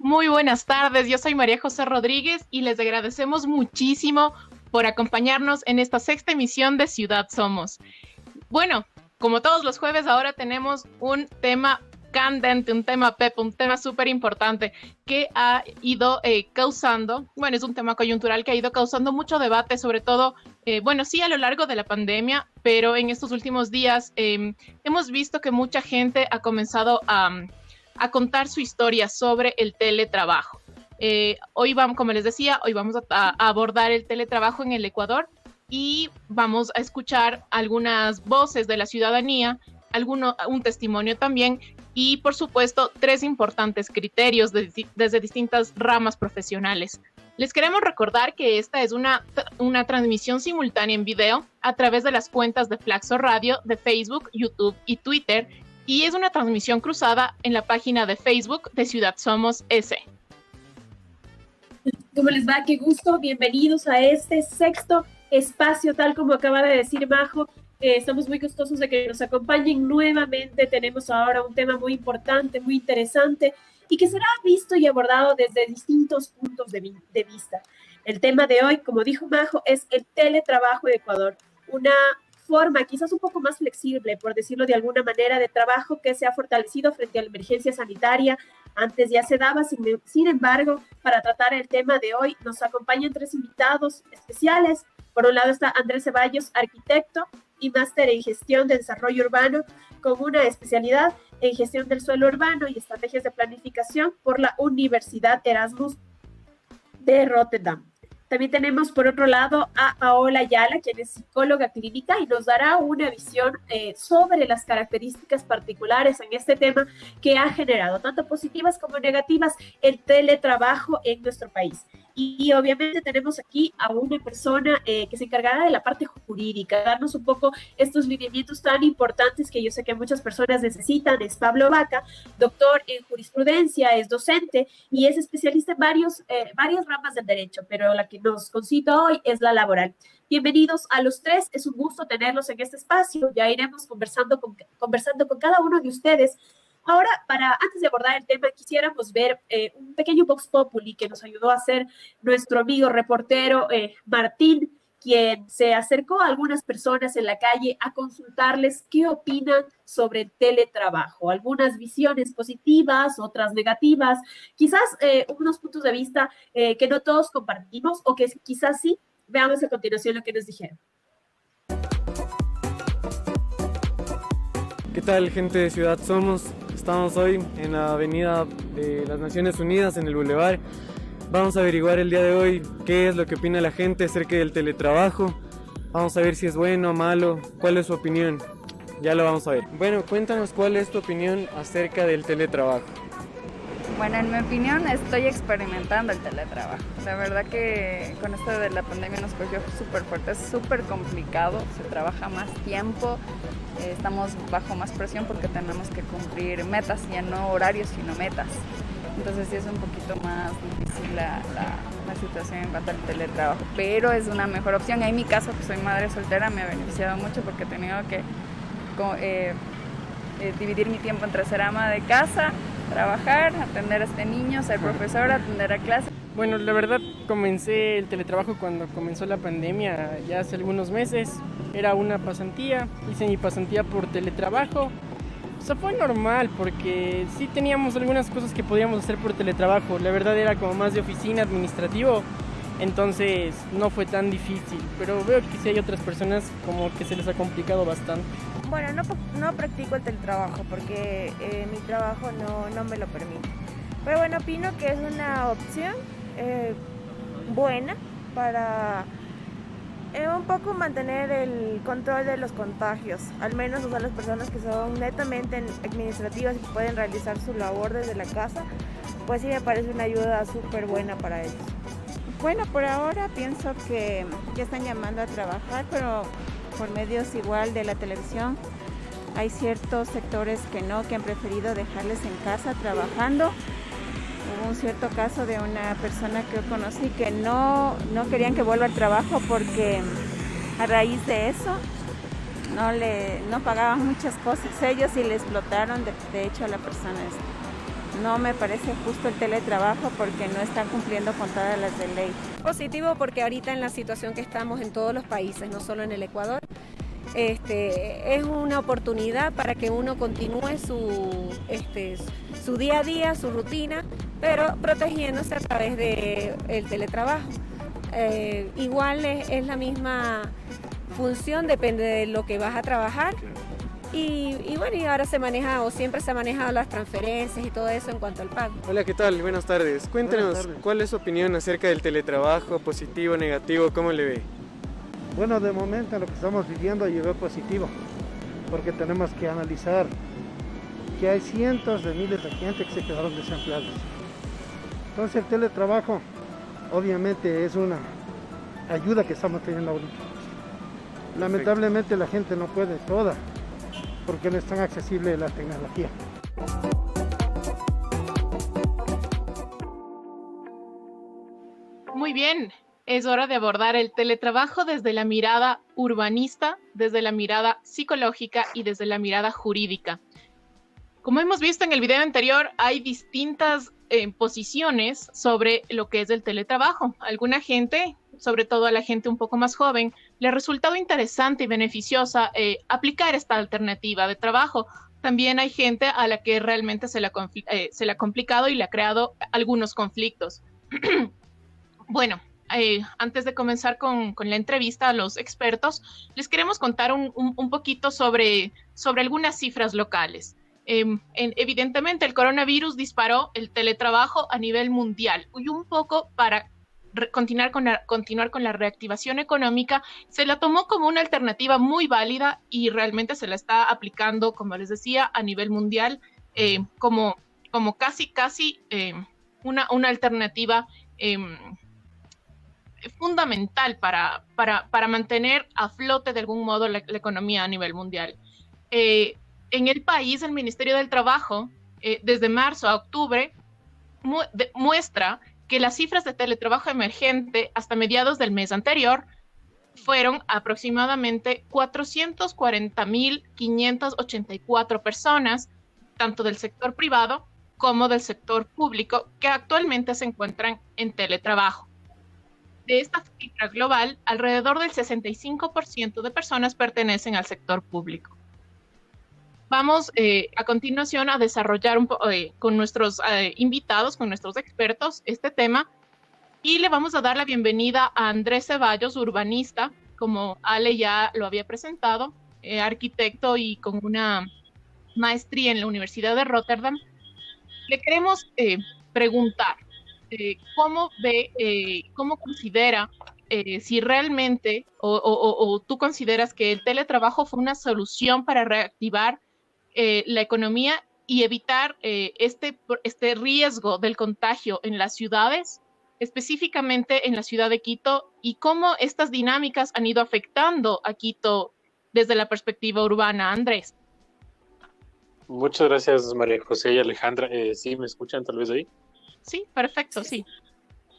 Muy buenas tardes, yo soy María José Rodríguez y les agradecemos muchísimo por acompañarnos en esta sexta emisión de Ciudad Somos. Bueno, como todos los jueves, ahora tenemos un tema candente, un tema Pep, un tema súper importante que ha ido causando, bueno, es un tema coyuntural que ha ido causando mucho debate, sobre todo, bueno, sí, a lo largo de la pandemia, pero en estos últimos días hemos visto que mucha gente ha comenzado a contar su historia sobre el teletrabajo. Hoy vamos, como les decía, hoy vamos a abordar el teletrabajo en el Ecuador y vamos a escuchar algunas voces de la ciudadanía, un testimonio también y, por supuesto, tres importantes criterios desde distintas ramas profesionales. Les queremos recordar que esta es una transmisión simultánea en video a través de las cuentas de Flaxo Radio, de Facebook, YouTube y Twitter, y es una transmisión cruzada en la página de Facebook de Ciudad Somos S. ¿Cómo les va? Qué gusto. Bienvenidos a este sexto espacio, tal como acaba de decir Majo. Estamos muy gustosos de que nos acompañen nuevamente. Tenemos ahora un tema muy importante, muy interesante y que será visto y abordado desde distintos puntos de vista. El tema de hoy, como dijo Majo, es el teletrabajo de Ecuador. Una forma quizás un poco más flexible, por decirlo de alguna manera, de trabajo que se ha fortalecido frente a la emergencia sanitaria. Antes ya se daba, sin embargo, para tratar el tema de hoy nos acompañan tres invitados especiales. Por un lado está Andrés Ceballos, arquitecto y máster en gestión de desarrollo urbano, con una especialidad en gestión del suelo urbano y estrategias de planificación por la Universidad Erasmus de Rotterdam. También tenemos por otro lado a Paola Ayala, quien es psicóloga clínica y nos dará una visión sobre las características particulares en este tema que ha generado, tanto positivas como negativas, el teletrabajo en nuestro país. Y obviamente tenemos aquí a una persona que se encargará de la parte jurídica, darnos un poco estos lineamientos tan importantes que yo sé que muchas personas necesitan. Es Pablo Vaca, doctor en jurisprudencia, es docente y es especialista en varias ramas del derecho, pero la que nos concita hoy es la laboral. Bienvenidos a los tres, es un gusto tenerlos en este espacio. Ya iremos conversando con cada uno de ustedes. Ahora, antes de abordar el tema, quisiéramos ver un pequeño Vox Populi que nos ayudó a hacer nuestro amigo reportero Martín, quien se acercó a algunas personas en la calle a consultarles qué opinan sobre el teletrabajo. Algunas visiones positivas, otras negativas, quizás unos puntos de vista que no todos compartimos o que quizás sí. Veamos a continuación lo que nos dijeron. ¿Qué tal, gente de Ciudad Somos? Estamos hoy en la avenida de las Naciones Unidas, en el Boulevard. Vamos a averiguar el día de hoy qué es lo que opina la gente acerca del teletrabajo. Vamos a ver si es bueno o malo, cuál es su opinión. Ya lo vamos a ver. Bueno, cuéntanos cuál es tu opinión acerca del teletrabajo. Bueno, en mi opinión estoy experimentando el teletrabajo. La verdad que con esto de la pandemia nos cogió súper fuerte, es súper complicado, se trabaja más tiempo, estamos bajo más presión porque tenemos que cumplir metas, ya no horarios sino metas. Entonces sí es un poquito más difícil la situación en cuanto al teletrabajo, pero es una mejor opción. En mi caso, que soy madre soltera, me ha beneficiado mucho porque he tenido que dividir mi tiempo entre ser ama de casa, trabajar, atender a este niño, ser profesora, atender a clase. Bueno, la verdad comencé el teletrabajo cuando comenzó la pandemia, ya hace algunos meses. Era una pasantía, hice mi pasantía por teletrabajo. O sea, fue normal porque sí teníamos algunas cosas que podíamos hacer por teletrabajo. La verdad era como más de oficina, administrativo, entonces no fue tan difícil. Pero veo que sí hay otras personas como que se les ha complicado bastante. Bueno, no practico el teletrabajo porque mi trabajo no me lo permite. Pero bueno, opino que es una opción buena para un poco mantener el control de los contagios. Al menos, o sea, las personas que son netamente administrativas y que pueden realizar su labor desde la casa, pues sí me parece una ayuda súper buena para ellos. Bueno, por ahora pienso que ya están llamando a trabajar, pero por medios igual de la televisión. Hay ciertos sectores que han preferido dejarles en casa trabajando. Hubo un cierto caso de una persona que yo conocí que no querían que vuelva al trabajo porque a raíz de eso no pagaban muchas cosas ellos y le explotaron de hecho a la persona esta. no me parece justo el teletrabajo porque no están cumpliendo con todas las de ley. Positivo porque ahorita en la situación que estamos en todos los países, no solo en el Ecuador, es una oportunidad para que uno continúe su día a día, su rutina, pero protegiéndose a través del teletrabajo. Igual es la misma función, depende de lo que vas a trabajar. Y bueno, y ahora se maneja, o siempre se ha manejado las transferencias y todo eso en cuanto al pago. Hola, ¿qué tal? Buenas tardes. Cuéntenos, Buenas tardes. ¿cuál es su opinión acerca del teletrabajo? ¿Positivo, negativo? ¿Cómo le ve? Bueno, de momento lo que estamos viviendo yo veo positivo, porque tenemos que analizar que hay cientos de miles de gente que se quedaron desempleados. Entonces el teletrabajo obviamente es una ayuda que estamos teniendo ahorita. Lamentablemente la gente no puede toda, porque no es tan accesible la tecnología. Muy bien, es hora de abordar el teletrabajo desde la mirada urbanista, desde la mirada psicológica y desde la mirada jurídica. Como hemos visto en el video anterior, hay distintas posiciones sobre lo que es el teletrabajo. Alguna gente, sobre todo a la gente un poco más joven, le ha resultado interesante y beneficiosa aplicar esta alternativa de trabajo. También hay gente a la que realmente se le ha complicado y le ha creado algunos conflictos. Bueno, antes de comenzar con la entrevista a los expertos, les queremos contar un poquito sobre algunas cifras locales. Evidentemente, el coronavirus disparó el teletrabajo a nivel mundial y un poco para continuar con la reactivación económica, se la tomó como una alternativa muy válida y realmente se la está aplicando, como les decía, a nivel mundial como casi una alternativa fundamental para mantener a flote de algún modo la economía a nivel mundial. En el país, el Ministerio del Trabajo, desde marzo a octubre, muestra que las cifras de teletrabajo emergente hasta mediados del mes anterior fueron aproximadamente 440.584 personas, tanto del sector privado como del sector público, que actualmente se encuentran en teletrabajo. De esta cifra global, alrededor del 65% de personas pertenecen al sector público. Vamos a continuación a desarrollar con nuestros invitados, con nuestros expertos, este tema y le vamos a dar la bienvenida a Andrés Ceballos, urbanista, como Ale ya lo había presentado, arquitecto y con una maestría en la Universidad de Rotterdam. Le queremos preguntar cómo considera, si realmente o tú consideras que el teletrabajo fue una solución para reactivar la economía y evitar este riesgo del contagio en las ciudades, específicamente en la ciudad de Quito, y cómo estas dinámicas han ido afectando a Quito desde la perspectiva urbana. Andrés. Muchas gracias, María José y Alejandra. ¿Sí me escuchan tal vez ahí? Sí, perfecto, sí.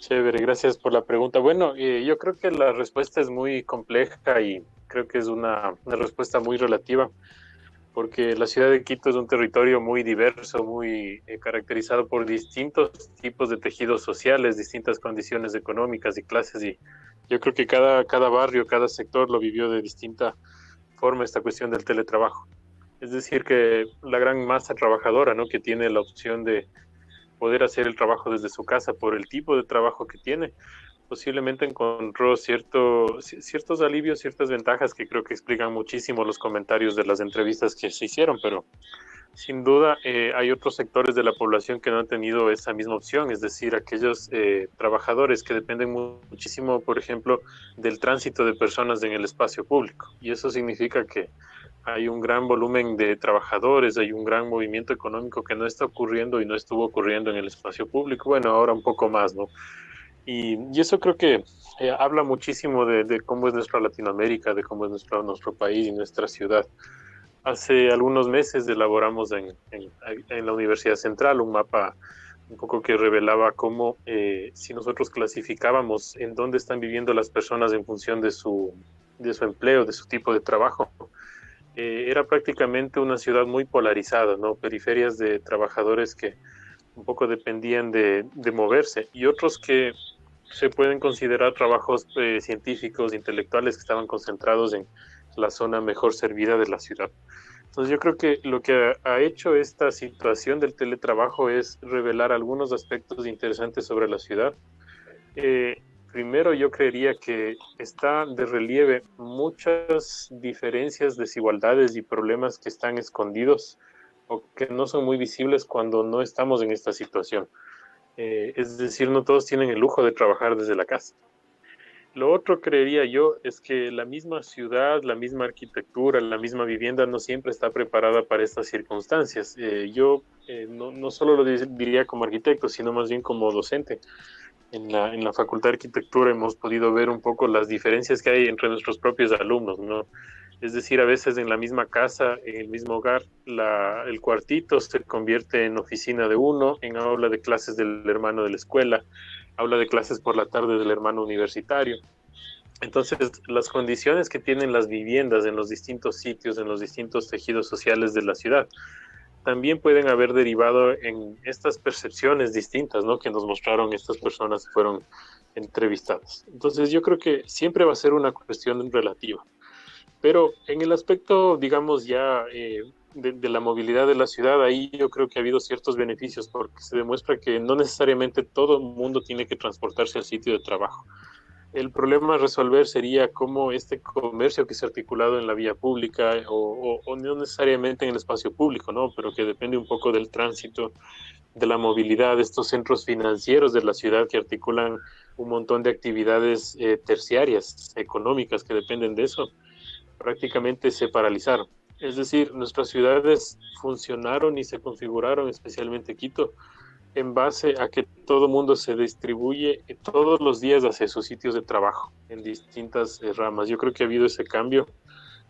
Chévere, gracias por la pregunta. Bueno, yo creo que la respuesta es muy compleja y creo que es una respuesta muy relativa, porque la ciudad de Quito es un territorio muy diverso, muy caracterizado por distintos tipos de tejidos sociales, distintas condiciones económicas y clases, y yo creo que cada barrio, cada sector lo vivió de distinta forma esta cuestión del teletrabajo. Es decir, que la gran masa trabajadora, ¿no?, que tiene la opción de poder hacer el trabajo desde su casa por el tipo de trabajo que tiene, posiblemente encontró ciertos alivios, ciertas ventajas que creo que explican muchísimo los comentarios de las entrevistas que se hicieron, pero sin duda hay otros sectores de la población que no han tenido esa misma opción, es decir, aquellos trabajadores que dependen muchísimo, por ejemplo, del tránsito de personas en el espacio público, y eso significa que hay un gran volumen de trabajadores, hay un gran movimiento económico que no está ocurriendo y no estuvo ocurriendo en el espacio público, bueno, ahora un poco más, ¿no? Y eso creo que habla muchísimo de cómo es nuestra Latinoamérica, de cómo es nuestro país y nuestra ciudad. Hace algunos meses elaboramos en la Universidad Central un mapa un poco que revelaba cómo si nosotros clasificábamos en dónde están viviendo las personas en función de su empleo, de su tipo de trabajo, era prácticamente una ciudad muy polarizada, ¿no? Periferias de trabajadores que un poco dependían de moverse, y otros que se pueden considerar trabajos científicos, intelectuales, que estaban concentrados en la zona mejor servida de la ciudad. Entonces yo creo que lo que ha hecho esta situación del teletrabajo es revelar algunos aspectos interesantes sobre la ciudad. Primero, yo creería que está de relieve muchas diferencias, desigualdades y problemas que están escondidos o que no son muy visibles cuando no estamos en esta situación. Es decir, no todos tienen el lujo de trabajar desde la casa. Lo otro, creería yo, es que la misma ciudad, la misma arquitectura, la misma vivienda no siempre está preparada para estas circunstancias. Yo no solo lo diría como arquitecto, sino más bien como docente. En la Facultad de Arquitectura hemos podido ver un poco las diferencias que hay entre nuestros propios alumnos, ¿no? Es decir, a veces en la misma casa, en el mismo hogar, el cuartito se convierte en oficina de uno, en aula de clases del hermano de la escuela, aula de clases por la tarde del hermano universitario. Entonces, las condiciones que tienen las viviendas en los distintos sitios, en los distintos tejidos sociales de la ciudad, también pueden haber derivado en estas percepciones distintas, ¿no?, que nos mostraron estas personas que fueron entrevistadas. Entonces, yo creo que siempre va a ser una cuestión relativa. Pero en el aspecto, digamos, ya de la movilidad de la ciudad, ahí yo creo que ha habido ciertos beneficios, porque se demuestra que no necesariamente todo el mundo tiene que transportarse al sitio de trabajo. El problema a resolver sería cómo este comercio que se ha articulado en la vía pública o no necesariamente en el espacio público, ¿no?, pero que depende un poco del tránsito, de la movilidad, de estos centros financieros de la ciudad que articulan un montón de actividades terciarias, económicas, que dependen de eso, prácticamente se paralizaron. Es decir, nuestras ciudades funcionaron y se configuraron, especialmente Quito, en base a que todo mundo se distribuye todos los días hacia sus sitios de trabajo en distintas ramas. Yo creo que ha habido ese cambio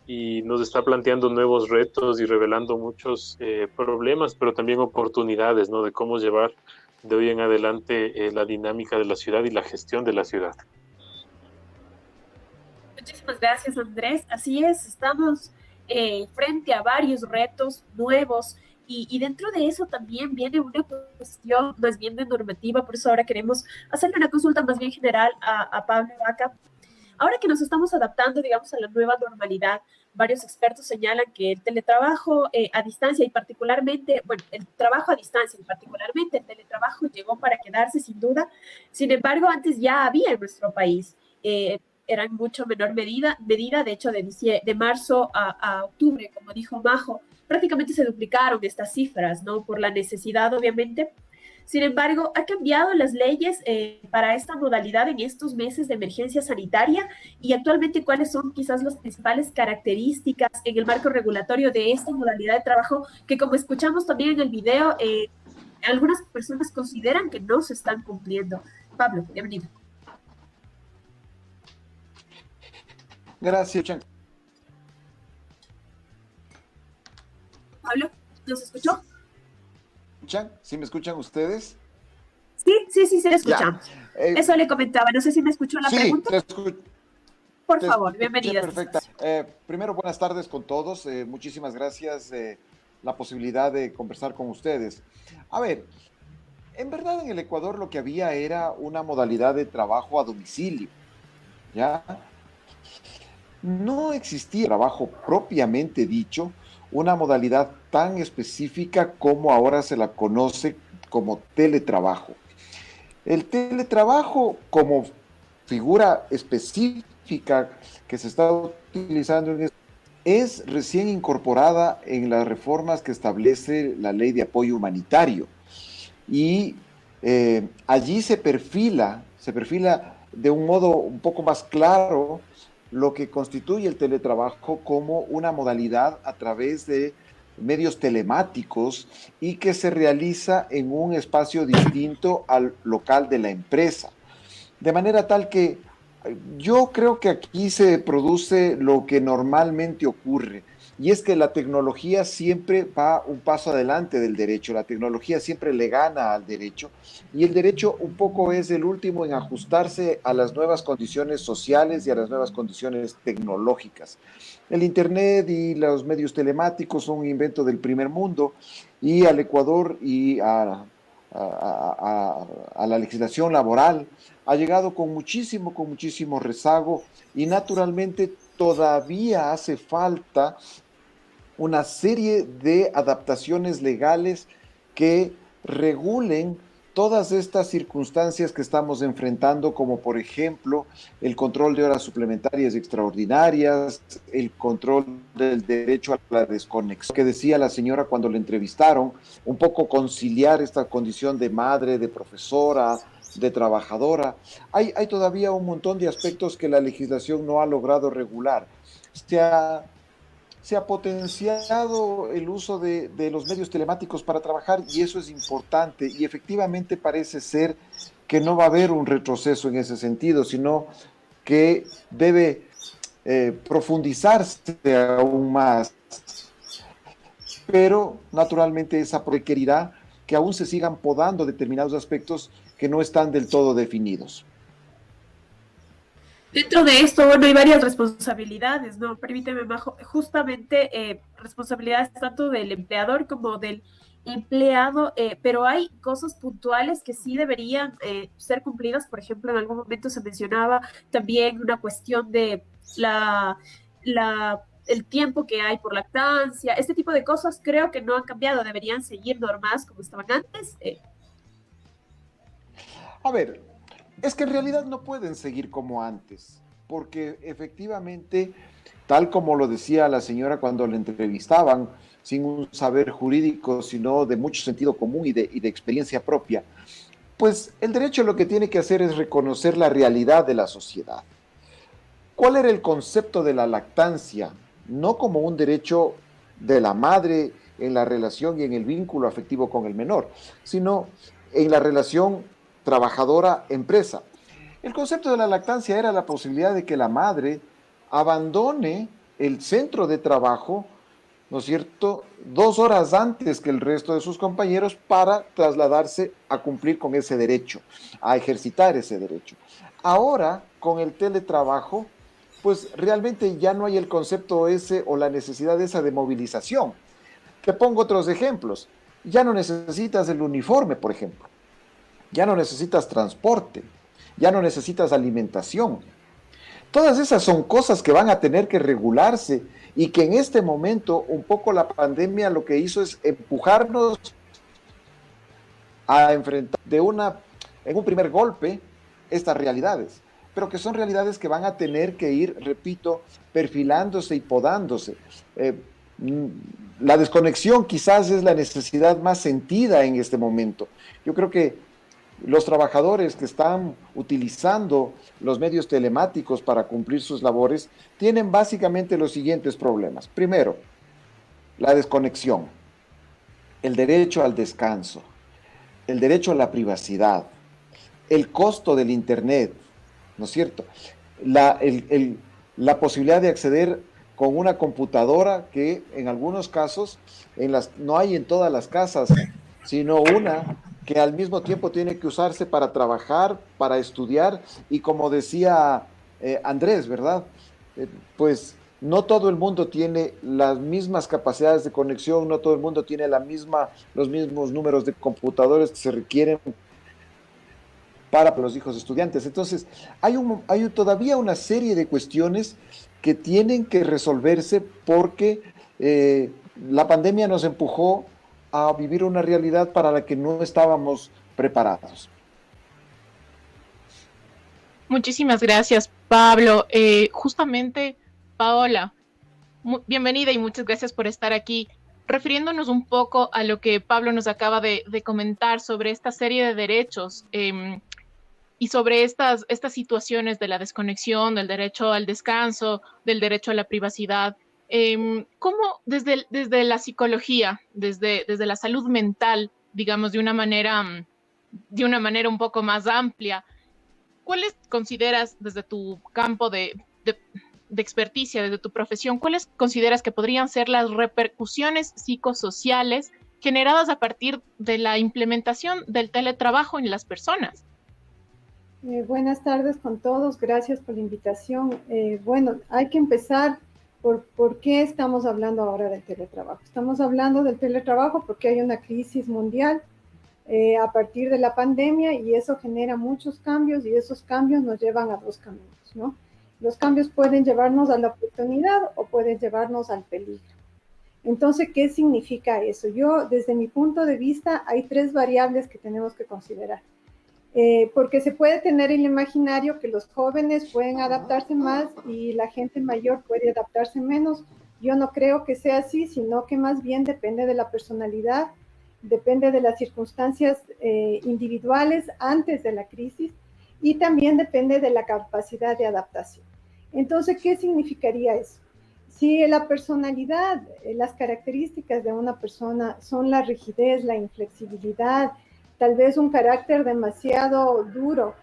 y nos está planteando nuevos retos y revelando muchos problemas, pero también oportunidades, ¿no?, de cómo llevar de hoy en adelante la dinámica de la ciudad y la gestión de la ciudad. Muchísimas gracias, Andrés. Así es, estamos frente a varios retos nuevos y dentro de eso también viene una cuestión más bien de normativa, por eso ahora queremos hacerle una consulta más bien general a Pablo Vaca. Ahora que nos estamos adaptando, digamos, a la nueva normalidad, varios expertos señalan que el teletrabajo a distancia y particularmente, bueno, el trabajo a distancia y particularmente el teletrabajo llegó para quedarse sin duda. Sin embargo, antes ya había en nuestro país. Era en mucho menor medida, de hecho de marzo a octubre, como dijo Majo, prácticamente se duplicaron estas cifras, ¿no?, por la necesidad, obviamente. Sin embargo, ha cambiado las leyes para esta modalidad en estos meses de emergencia sanitaria y actualmente cuáles son quizás las principales características en el marco regulatorio de esta modalidad de trabajo que, como escuchamos también en el video, algunas personas consideran que no se están cumpliendo. Pablo, bienvenido. Gracias, Chan. Pablo, ¿nos escuchó? ¿Sí me escuchan ustedes? Sí, se le escuchamos. Eso le comentaba, no sé si me escuchó la pregunta. Por favor, bienvenida. Perfecta. Primero, buenas tardes con todos. Muchísimas gracias la posibilidad de conversar con ustedes. A ver, en verdad en el Ecuador lo que había era una modalidad de trabajo a domicilio, ¿ya? No existía trabajo propiamente dicho, una modalidad tan específica como ahora se la conoce como teletrabajo. El teletrabajo como figura específica que se está utilizando es recién incorporada en las reformas que establece la Ley de Apoyo Humanitario y allí se perfila de un modo un poco más claro lo que constituye el teletrabajo como una modalidad a través de medios telemáticos y que se realiza en un espacio distinto al local de la empresa. De manera tal que yo creo que aquí se produce lo que normalmente ocurre, y es que la tecnología siempre va un paso adelante del derecho, la tecnología siempre le gana al derecho, y el derecho un poco es el último en ajustarse a las nuevas condiciones sociales y a las nuevas condiciones tecnológicas. El Internet y los medios telemáticos son un invento del primer mundo, y al Ecuador y a a la legislación laboral, ha llegado con muchísimo rezago y naturalmente todavía hace falta una serie de adaptaciones legales que regulen todas estas circunstancias que estamos enfrentando, como por ejemplo el control de horas suplementarias y extraordinarias, el control del derecho a la desconexión, que decía la señora cuando le entrevistaron, un poco conciliar esta condición de madre, de profesora, de trabajadora. Hay todavía un montón de aspectos que la legislación no ha logrado regular. Se ha potenciado el uso de los medios telemáticos para trabajar y eso es importante y efectivamente parece ser que no va a haber un retroceso en ese sentido, sino que debe profundizarse aún más. Pero naturalmente esa requerirá que aún se sigan podando determinados aspectos que no están del todo definidos. Dentro de esto, bueno, hay varias responsabilidades, ¿no? Permíteme, Majo, justamente responsabilidades tanto del empleador como del empleado, pero hay cosas puntuales que sí deberían ser cumplidas. Por ejemplo, en algún momento se mencionaba también una cuestión de el tiempo que hay por lactancia. Este tipo de cosas creo que no han cambiado, deberían seguir normas como estaban antes. A ver, es que en realidad no pueden seguir como antes, porque efectivamente, tal como lo decía la señora cuando le entrevistaban, sin un saber jurídico, sino de mucho sentido común y de experiencia propia, pues el derecho lo que tiene que hacer es reconocer la realidad de la sociedad. ¿Cuál era el concepto de la lactancia? No como un derecho de la madre en la relación y en el vínculo afectivo con el menor, sino en la relación trabajadora-empresa. El concepto de la lactancia era la posibilidad de que la madre abandone el centro de trabajo, ¿no es cierto?, 2 horas antes que el resto de sus compañeros para trasladarse a cumplir con ese derecho, a ejercitar ese derecho. Ahora, con el teletrabajo, pues realmente ya no hay el concepto ese o la necesidad esa de movilización. Te pongo otros ejemplos. Ya no necesitas el uniforme, por ejemplo. Ya no necesitas transporte, ya no necesitas alimentación. Todas esas son cosas que van a tener que regularse y que en este momento un poco la pandemia lo que hizo es empujarnos a enfrentar en un primer golpe estas realidades, pero que son realidades que van a tener que ir, repito, perfilándose y podándose. La desconexión quizás es la necesidad más sentida en este momento. Yo creo que los trabajadores que están utilizando los medios telemáticos para cumplir sus labores tienen básicamente los siguientes problemas. Primero, la desconexión, el derecho al descanso, el derecho a la privacidad, el costo del Internet, ¿no es cierto? La posibilidad de acceder con una computadora que en algunos casos no hay en todas las casas, sino una que al mismo tiempo tiene que usarse para trabajar, para estudiar, y como decía Andrés, ¿verdad? Pues no todo el mundo tiene las mismas capacidades de conexión, no todo el mundo tiene los mismos números de computadores que se requieren para los hijos estudiantes. Entonces, hay todavía una serie de cuestiones que tienen que resolverse porque la pandemia nos empujó a vivir una realidad para la que no estábamos preparados. Muchísimas gracias, Pablo. Justamente, Paola, bienvenida y muchas gracias por estar aquí. Refiriéndonos un poco a lo que Pablo nos acaba de comentar sobre esta serie de derechos y sobre estas situaciones de la desconexión, del derecho al descanso, del derecho a la privacidad. ¿Cómo desde la psicología, desde la salud mental, digamos, de una manera un poco más amplia, cuáles consideras desde tu campo de experticia, desde tu profesión, cuáles consideras que podrían ser las repercusiones psicosociales generadas a partir de la implementación del teletrabajo en las personas? Buenas tardes con todos, gracias por la invitación. Bueno, hay que empezar por qué estamos hablando ahora del teletrabajo. Estamos hablando del teletrabajo porque hay una crisis mundial a partir de la pandemia, y eso genera muchos cambios, y esos cambios nos llevan a dos caminos, ¿no? Los cambios pueden llevarnos a la oportunidad o pueden llevarnos al peligro. Entonces, ¿qué significa eso? Yo, desde mi punto de vista, hay tres variables que tenemos que considerar. Porque se puede tener el imaginario que los jóvenes pueden adaptarse más y la gente mayor puede adaptarse menos. Yo no creo que sea así, sino que más bien depende de la personalidad, depende de las circunstancias individuales antes de la crisis y también depende de la capacidad de adaptación. Entonces, ¿qué significaría eso? Si la personalidad, las características de una persona son la rigidez, la inflexibilidad, tal vez un carácter demasiado duro,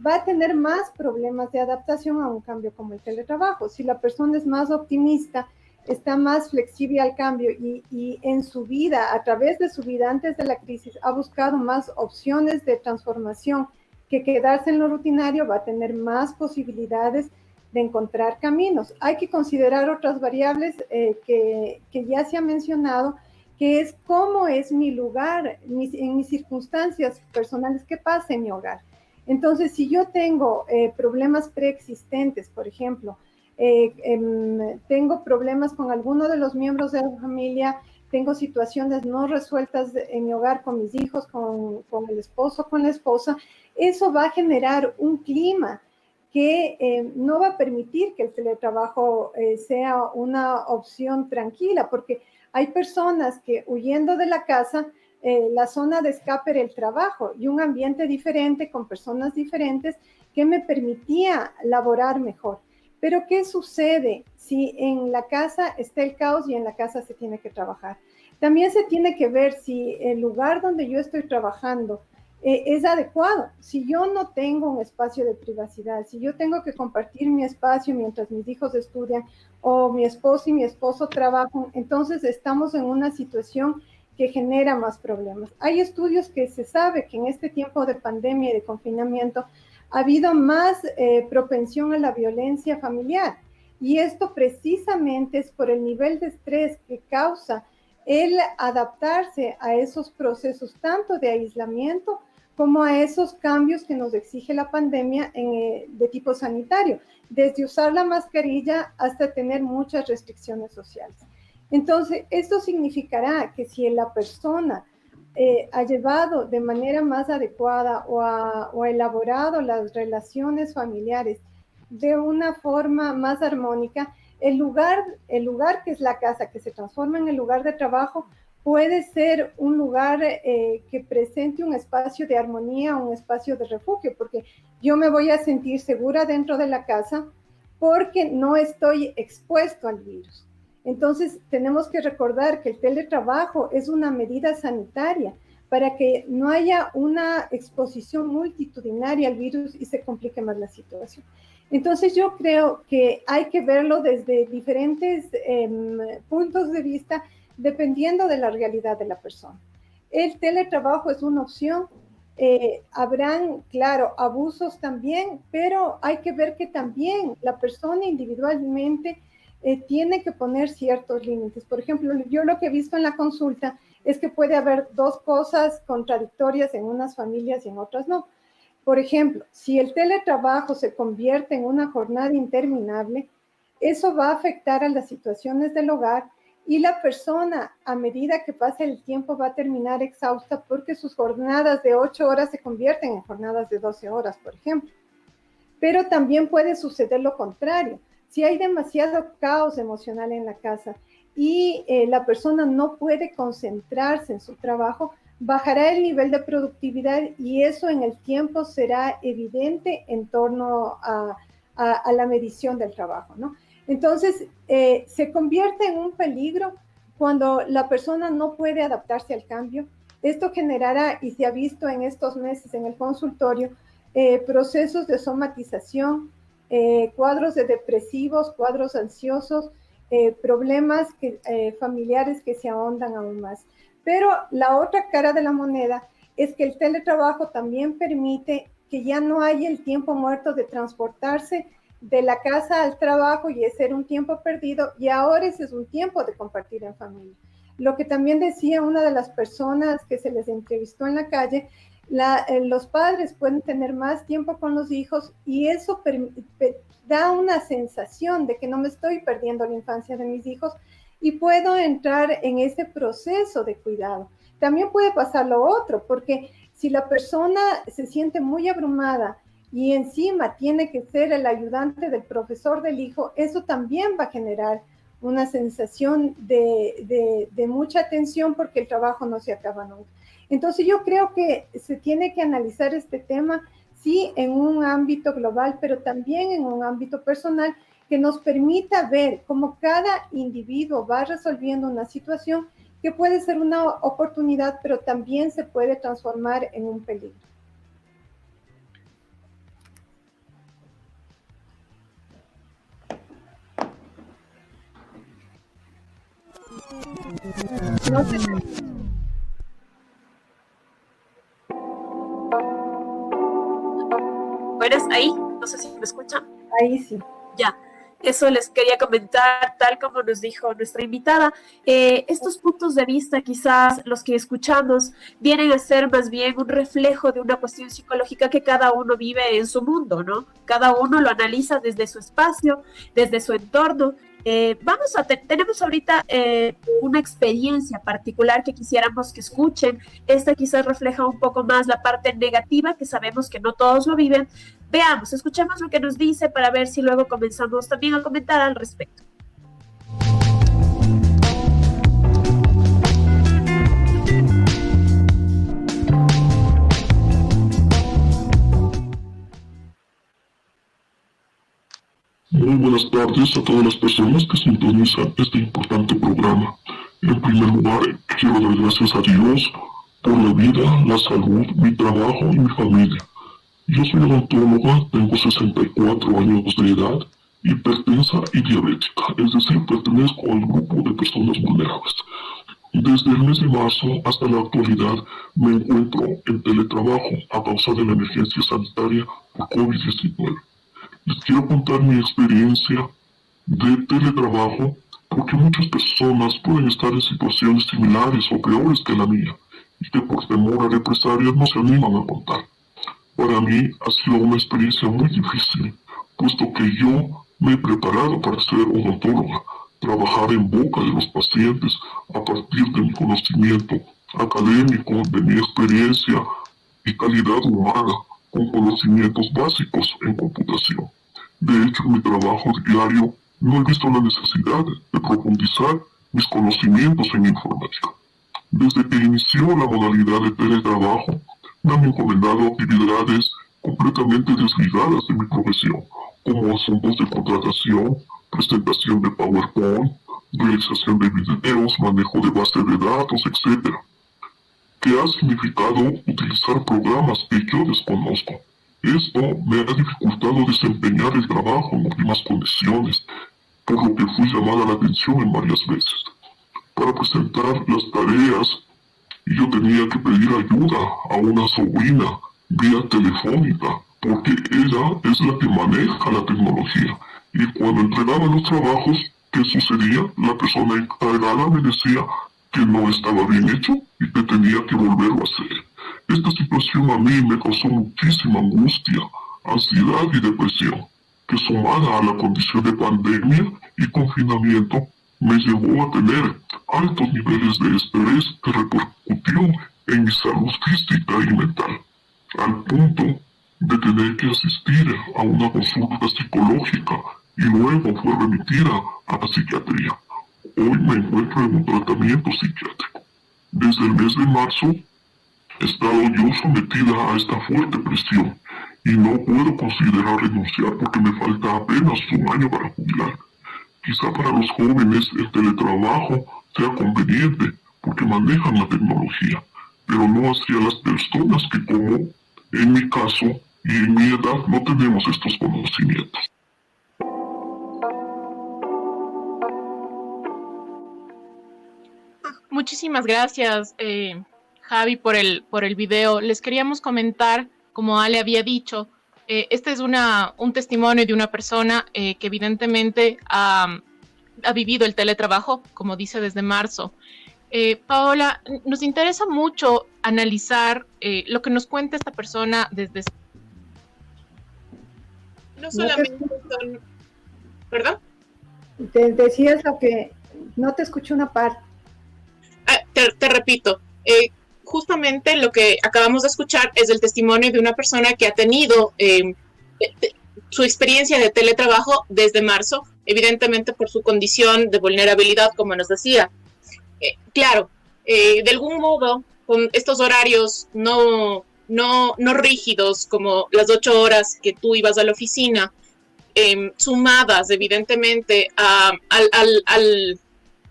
va a tener más problemas de adaptación a un cambio como el teletrabajo. Si la persona es más optimista, está más flexible al cambio y en su vida, a través de su vida antes de la crisis, ha buscado más opciones de transformación que quedarse en lo rutinario, va a tener más posibilidades de encontrar caminos. Hay que considerar otras variables que ya se ha mencionado, que es cómo es mi lugar, en mis circunstancias personales, qué pasa en mi hogar. Entonces, si yo tengo problemas preexistentes, por ejemplo, tengo problemas con alguno de los miembros de la familia, tengo situaciones no resueltas en mi hogar con mis hijos, con el esposo, con la esposa, eso va a generar un clima que no va a permitir que el teletrabajo sea una opción tranquila, porque hay personas que huyendo de la casa, la zona de escape era el trabajo y un ambiente diferente con personas diferentes que me permitía laborar mejor. Pero ¿qué sucede si en la casa está el caos y en la casa se tiene que trabajar? También se tiene que ver si el lugar donde yo estoy trabajando es adecuado. Si yo no tengo un espacio de privacidad, si yo tengo que compartir mi espacio mientras mis hijos estudian o mi esposo y mi esposo trabajan, entonces estamos en una situación que genera más problemas. Hay estudios que se sabe que en este tiempo de pandemia y de confinamiento ha habido más propensión a la violencia familiar, y esto precisamente es por el nivel de estrés que causa el adaptarse a esos procesos tanto de aislamiento como a esos cambios que nos exige la pandemia de tipo sanitario, desde usar la mascarilla hasta tener muchas restricciones sociales. Entonces, esto significará que si la persona ha llevado de manera más adecuada o ha elaborado las relaciones familiares de una forma más armónica, el lugar que es la casa, que se transforma en el lugar de trabajo, puede ser un lugar que presente un espacio de armonía, un espacio de refugio, porque yo me voy a sentir segura dentro de la casa porque no estoy expuesto al virus. Entonces, tenemos que recordar que el teletrabajo es una medida sanitaria para que no haya una exposición multitudinaria al virus y se complique más la situación. Entonces, yo creo que hay que verlo desde diferentes puntos de vista, dependiendo de la realidad de la persona. El teletrabajo es una opción. Habrán, claro, abusos también, pero hay que ver que también la persona individualmente tiene que poner ciertos límites. Por ejemplo, yo lo que he visto en la consulta es que puede haber dos cosas contradictorias en unas familias y en otras no. Por ejemplo, si el teletrabajo se convierte en una jornada interminable, eso va a afectar a las situaciones del hogar y la persona, a medida que pase el tiempo, va a terminar exhausta porque sus jornadas de 8 horas se convierten en jornadas de 12 horas, por ejemplo. Pero también puede suceder lo contrario. Si hay demasiado caos emocional en la casa y la persona no puede concentrarse en su trabajo, bajará el nivel de productividad y eso en el tiempo será evidente en torno a la medición del trabajo, ¿no? Entonces, se convierte en un peligro cuando la persona no puede adaptarse al cambio. Esto generará, y se ha visto en estos meses en el consultorio, procesos de somatización, cuadros de depresivos, cuadros ansiosos, problemas familiares que se ahondan aún más. Pero la otra cara de la moneda es que el teletrabajo también permite que ya no haya el tiempo muerto de transportarse de la casa al trabajo y ese era un tiempo perdido y ahora ese es un tiempo de compartir en familia. Lo que también decía una de las personas que se les entrevistó en la calle, los padres pueden tener más tiempo con los hijos y eso da una sensación de que no me estoy perdiendo la infancia de mis hijos y puedo entrar en ese proceso de cuidado. También puede pasar lo otro, porque si la persona se siente muy abrumada y encima tiene que ser el ayudante del profesor del hijo, eso también va a generar una sensación de mucha tensión porque el trabajo no se acaba nunca. Entonces yo creo que se tiene que analizar este tema, sí, en un ámbito global, pero también en un ámbito personal que nos permita ver cómo cada individuo va resolviendo una situación que puede ser una oportunidad, pero también se puede transformar en un peligro. No sé. ¿Eres ahí? No sé si me escuchan. Ahí sí. Ya. Eso les quería comentar, tal como nos dijo nuestra invitada. Estos puntos de vista, quizás los que escuchamos, vienen a ser más bien un reflejo de una cuestión psicológica que cada uno vive en su mundo, ¿no? Cada uno lo analiza desde su espacio, desde su entorno. Tenemos ahorita una experiencia particular que quisiéramos que escuchen. Esta quizás refleja un poco más la parte negativa, que sabemos que no todos lo viven. Veamos, escuchemos lo que nos dice para ver si luego comenzamos también a comentar al respecto. Muy buenas tardes a todas las personas que sintonizan este importante programa. En primer lugar, quiero dar gracias a Dios por la vida, la salud, mi trabajo y mi familia. Yo soy odontóloga, tengo 64 años de edad, hipertensa y diabética, es decir, pertenezco al grupo de personas vulnerables. Desde el mes de marzo hasta la actualidad me encuentro en teletrabajo a causa de la emergencia sanitaria por COVID-19. Les quiero contar mi experiencia de teletrabajo porque muchas personas pueden estar en situaciones similares o peores que la mía y que por temor a represalias no se animan a contar. Para mí ha sido una experiencia muy difícil, puesto que yo me he preparado para ser odontóloga, trabajar en boca de los pacientes a partir de mi conocimiento académico, de mi experiencia y calidad humana, con conocimientos básicos en computación. De hecho, en mi trabajo diario no he visto la necesidad de profundizar mis conocimientos en informática. Desde que inició la modalidad de teletrabajo, me han encomendado actividades completamente desligadas de mi profesión, como asuntos de contratación, presentación de PowerPoint, realización de videos, manejo de base de datos, etc., que ha significado utilizar programas que yo desconozco. Esto me ha dificultado desempeñar el trabajo en óptimas condiciones, por lo que fui llamada la atención en varias veces. Para presentar las tareas, yo tenía que pedir ayuda a una sobrina vía telefónica, porque ella es la que maneja la tecnología. Y cuando entregaba los trabajos, ¿qué sucedía? La persona encargada me decía que no estaba bien hecho y que tenía que volverlo a hacer. Esta situación a mí me causó muchísima angustia, ansiedad y depresión, que sumada a la condición de pandemia y confinamiento, me llevó a tener altos niveles de estrés que repercutió en mi salud física y mental, al punto de tener que asistir a una consulta psicológica y luego fue remitida a la psiquiatría. Hoy me encuentro en un tratamiento psiquiátrico. Desde el mes de marzo he estado yo sometida a esta fuerte presión y no puedo considerar renunciar porque me falta apenas un año para jubilar. Quizá para los jóvenes el teletrabajo sea conveniente porque manejan la tecnología, pero no hacia las personas que, como en mi caso y en mi edad, no tenemos estos conocimientos. Muchísimas gracias, Javi, por el video. Les queríamos comentar, como Ale había dicho, este es un testimonio de una persona que evidentemente ha vivido el teletrabajo, como dice, desde marzo. Paola, nos interesa mucho analizar lo que nos cuenta esta persona desde... No solamente son... ¿Perdón? Te decías lo que... No te escuché una parte. Te repito, justamente lo que acabamos de escuchar es el testimonio de una persona que ha tenido su experiencia de teletrabajo desde marzo, evidentemente por su condición de vulnerabilidad, como nos decía. Claro, de algún modo, con estos horarios no rígidos, como las 8 horas que tú ibas a la oficina, sumadas evidentemente a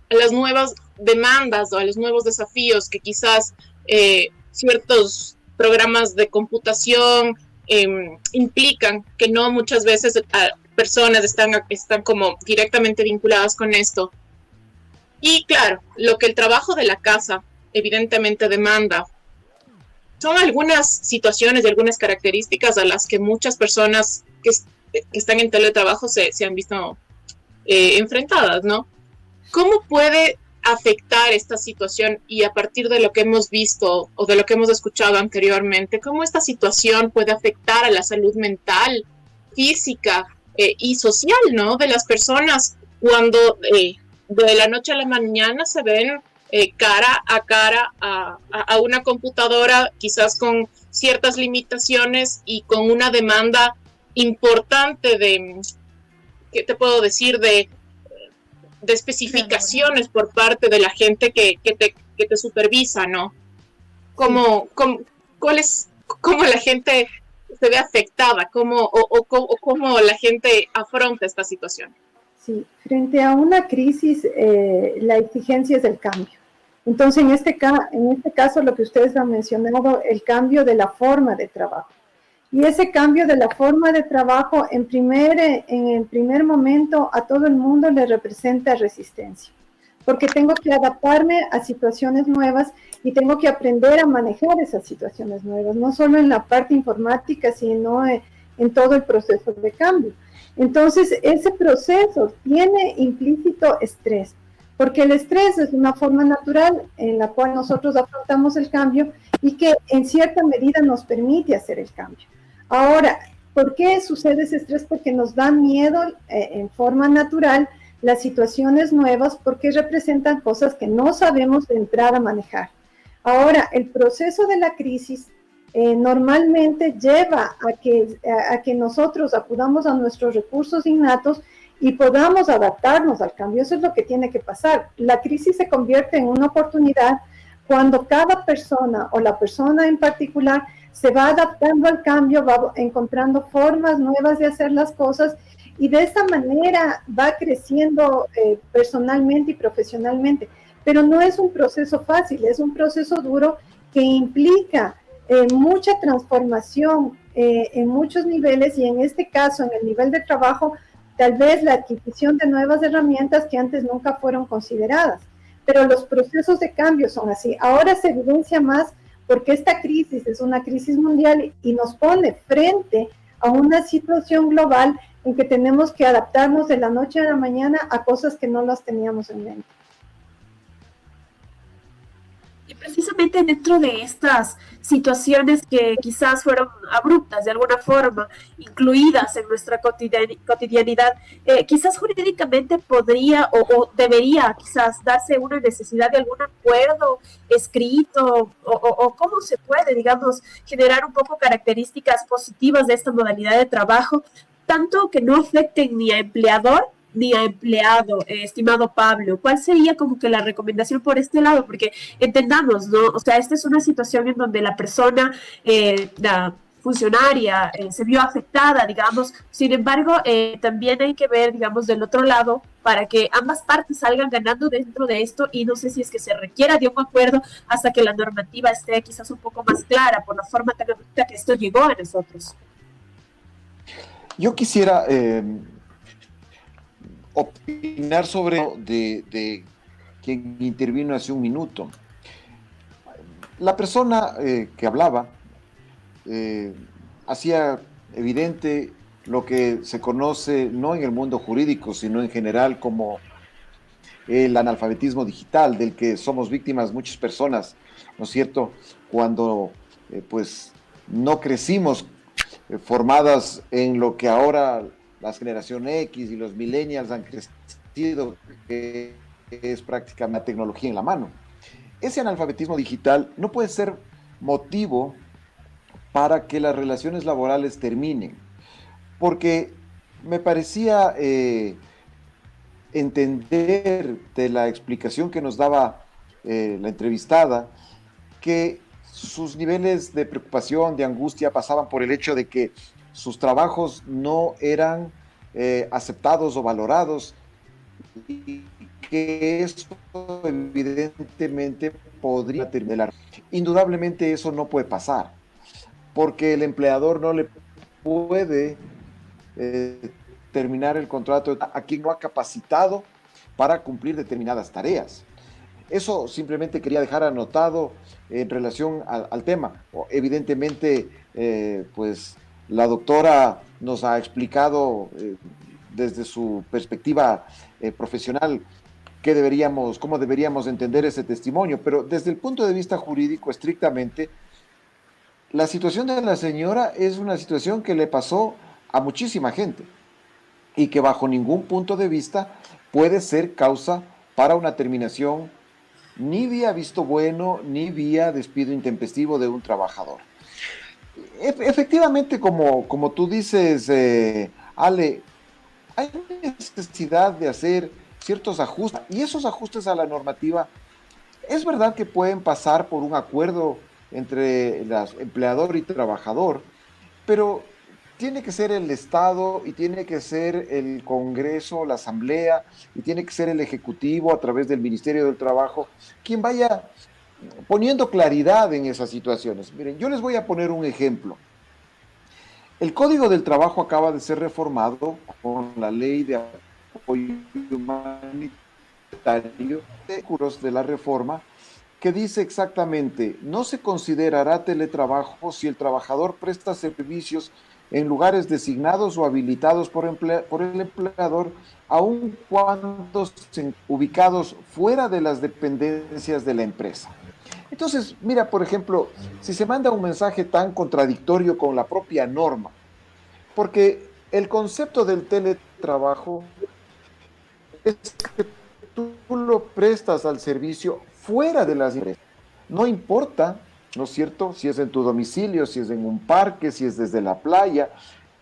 las nuevas demandas o a los nuevos desafíos que quizás ciertos programas de computación implican, que no muchas veces personas están como directamente vinculadas con esto. Y claro, lo que el trabajo de la casa evidentemente demanda son algunas situaciones y algunas características a las que muchas personas que están en teletrabajo se han visto enfrentadas, ¿no? ¿Cómo puede afectar esta situación, y a partir de lo que hemos visto o de lo que hemos escuchado anteriormente, cómo esta situación puede afectar a la salud mental, física y social, ¿no?, de las personas cuando de la noche a la mañana se ven cara a una computadora, quizás con ciertas limitaciones y con una demanda importante de, ¿qué te puedo decir?, de especificaciones por parte de la gente que te supervisa, ¿no? ¿Cómo la gente se ve afectada? ¿Cómo la gente afronta esta situación? Sí, frente a una crisis, la exigencia es el cambio. Entonces, en este caso, lo que ustedes han mencionado, el cambio de la forma de trabajo. Y ese cambio de la forma de trabajo, en el primer momento, a todo el mundo le representa resistencia, porque tengo que adaptarme a situaciones nuevas y tengo que aprender a manejar esas situaciones nuevas, no solo en la parte informática, sino en todo el proceso de cambio. Entonces, ese proceso tiene implícito estrés, porque el estrés es una forma natural en la cual nosotros afrontamos el cambio y que en cierta medida nos permite hacer el cambio. Ahora, ¿por qué sucede ese estrés? Porque nos da miedo en forma natural las situaciones nuevas, porque representan cosas que no sabemos de entrar a manejar. Ahora, el proceso de la crisis normalmente lleva a que nosotros acudamos a nuestros recursos innatos y podamos adaptarnos al cambio. Eso es lo que tiene que pasar. La crisis se convierte en una oportunidad cuando cada persona o la persona en particular se va adaptando al cambio, va encontrando formas nuevas de hacer las cosas y de esa manera va creciendo personalmente y profesionalmente. Pero no es un proceso fácil, es un proceso duro que implica mucha transformación en muchos niveles, y en este caso, en el nivel de trabajo, tal vez la adquisición de nuevas herramientas que antes nunca fueron consideradas. Pero los procesos de cambio son así. Ahora se evidencia más porque esta crisis es una crisis mundial y nos pone frente a una situación global en que tenemos que adaptarnos de la noche a la mañana a cosas que no las teníamos en mente. Y precisamente dentro de estas situaciones que quizás fueron abruptas de alguna forma, incluidas en nuestra cotidianidad, quizás jurídicamente podría o debería quizás darse una necesidad de algún acuerdo escrito o cómo se puede, digamos, generar un poco características positivas de esta modalidad de trabajo, tanto que no afecten ni a empleador ni a empleado, estimado Pablo. ¿Cuál sería como que la recomendación por este lado? Porque entendamos, ¿no? O sea, esta es una situación en donde la persona, la funcionaria, se vio afectada, digamos. Sin embargo, también hay que ver, digamos, del otro lado para que ambas partes salgan ganando dentro de esto, y no sé si es que se requiera de un acuerdo hasta que la normativa esté quizás un poco más clara por la forma tan abrupta que esto llegó a nosotros. Yo quisiera opinar sobre de quien intervino hace un minuto. La persona que hablaba hacía evidente lo que se conoce no en el mundo jurídico, sino en general como el analfabetismo digital del que somos víctimas muchas personas, ¿no es cierto? Cuando pues no crecimos formadas en lo que ahora las generaciones X y los millennials han crecido, que es prácticamente la tecnología en la mano. Ese analfabetismo digital no puede ser motivo para que las relaciones laborales terminen, porque me parecía entender de la explicación que nos daba la entrevistada que sus niveles de preocupación, de angustia, pasaban por el hecho de que sus trabajos no eran aceptados o valorados, y que eso evidentemente podría terminar. Indudablemente eso no puede pasar, porque el empleador no le puede terminar el contrato a quien no ha capacitado para cumplir determinadas tareas. Eso simplemente quería dejar anotado en relación al tema. Evidentemente, pues la doctora nos ha explicado desde su perspectiva profesional cómo deberíamos entender ese testimonio, pero desde el punto de vista jurídico, estrictamente, la situación de la señora es una situación que le pasó a muchísima gente y que bajo ningún punto de vista puede ser causa para una terminación ni vía visto bueno, ni vía despido intempestivo de un trabajador. Efectivamente, como tú dices, Ale, hay necesidad de hacer ciertos ajustes, y esos ajustes a la normativa, es verdad que pueden pasar por un acuerdo entre empleador y trabajador, pero tiene que ser el Estado y tiene que ser el Congreso, la Asamblea, y tiene que ser el Ejecutivo a través del Ministerio del Trabajo quien vaya poniendo claridad en esas situaciones. Miren, yo les voy a poner un ejemplo. El Código del Trabajo acaba de ser reformado con la Ley de Apoyo Humanitario de la reforma, que dice exactamente: no se considerará teletrabajo si el trabajador presta servicios en lugares designados o habilitados por el empleador, aun cuando estén ubicados fuera de las dependencias de la empresa. Entonces, mira, por ejemplo, si se manda un mensaje tan contradictorio con la propia norma, porque el concepto del teletrabajo es que tú lo prestas al servicio fuera de las empresas. No importa, ¿no es cierto?, si es en tu domicilio, si es en un parque, si es desde la playa.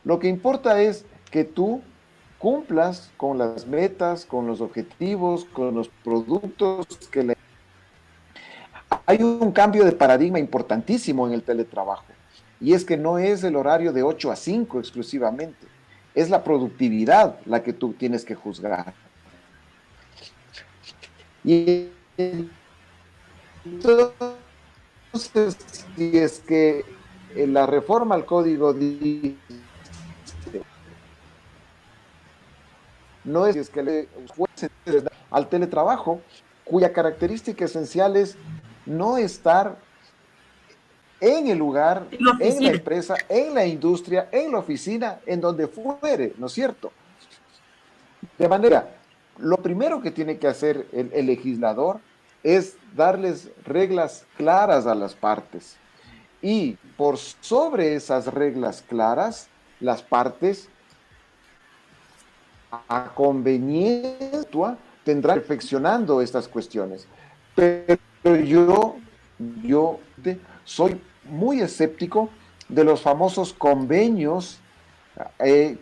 Lo que importa es que tú cumplas con las metas, con los objetivos, con los productos que Hay un cambio de paradigma importantísimo en el teletrabajo, y es que no es el horario de 8 a 5 exclusivamente, es la productividad la que tú tienes que juzgar. Y entonces, si es que la reforma al código dice, no es que le fuese al teletrabajo, cuya característica esencial es no estar en el lugar, en la empresa, en la industria, en la oficina, en donde fuere, ¿no es cierto? De manera, lo primero que tiene que hacer el legislador es darles reglas claras a las partes. Y por sobre esas reglas claras, las partes, a conveniencia, tendrán perfeccionando estas cuestiones. Pero yo soy muy escéptico de los famosos convenios en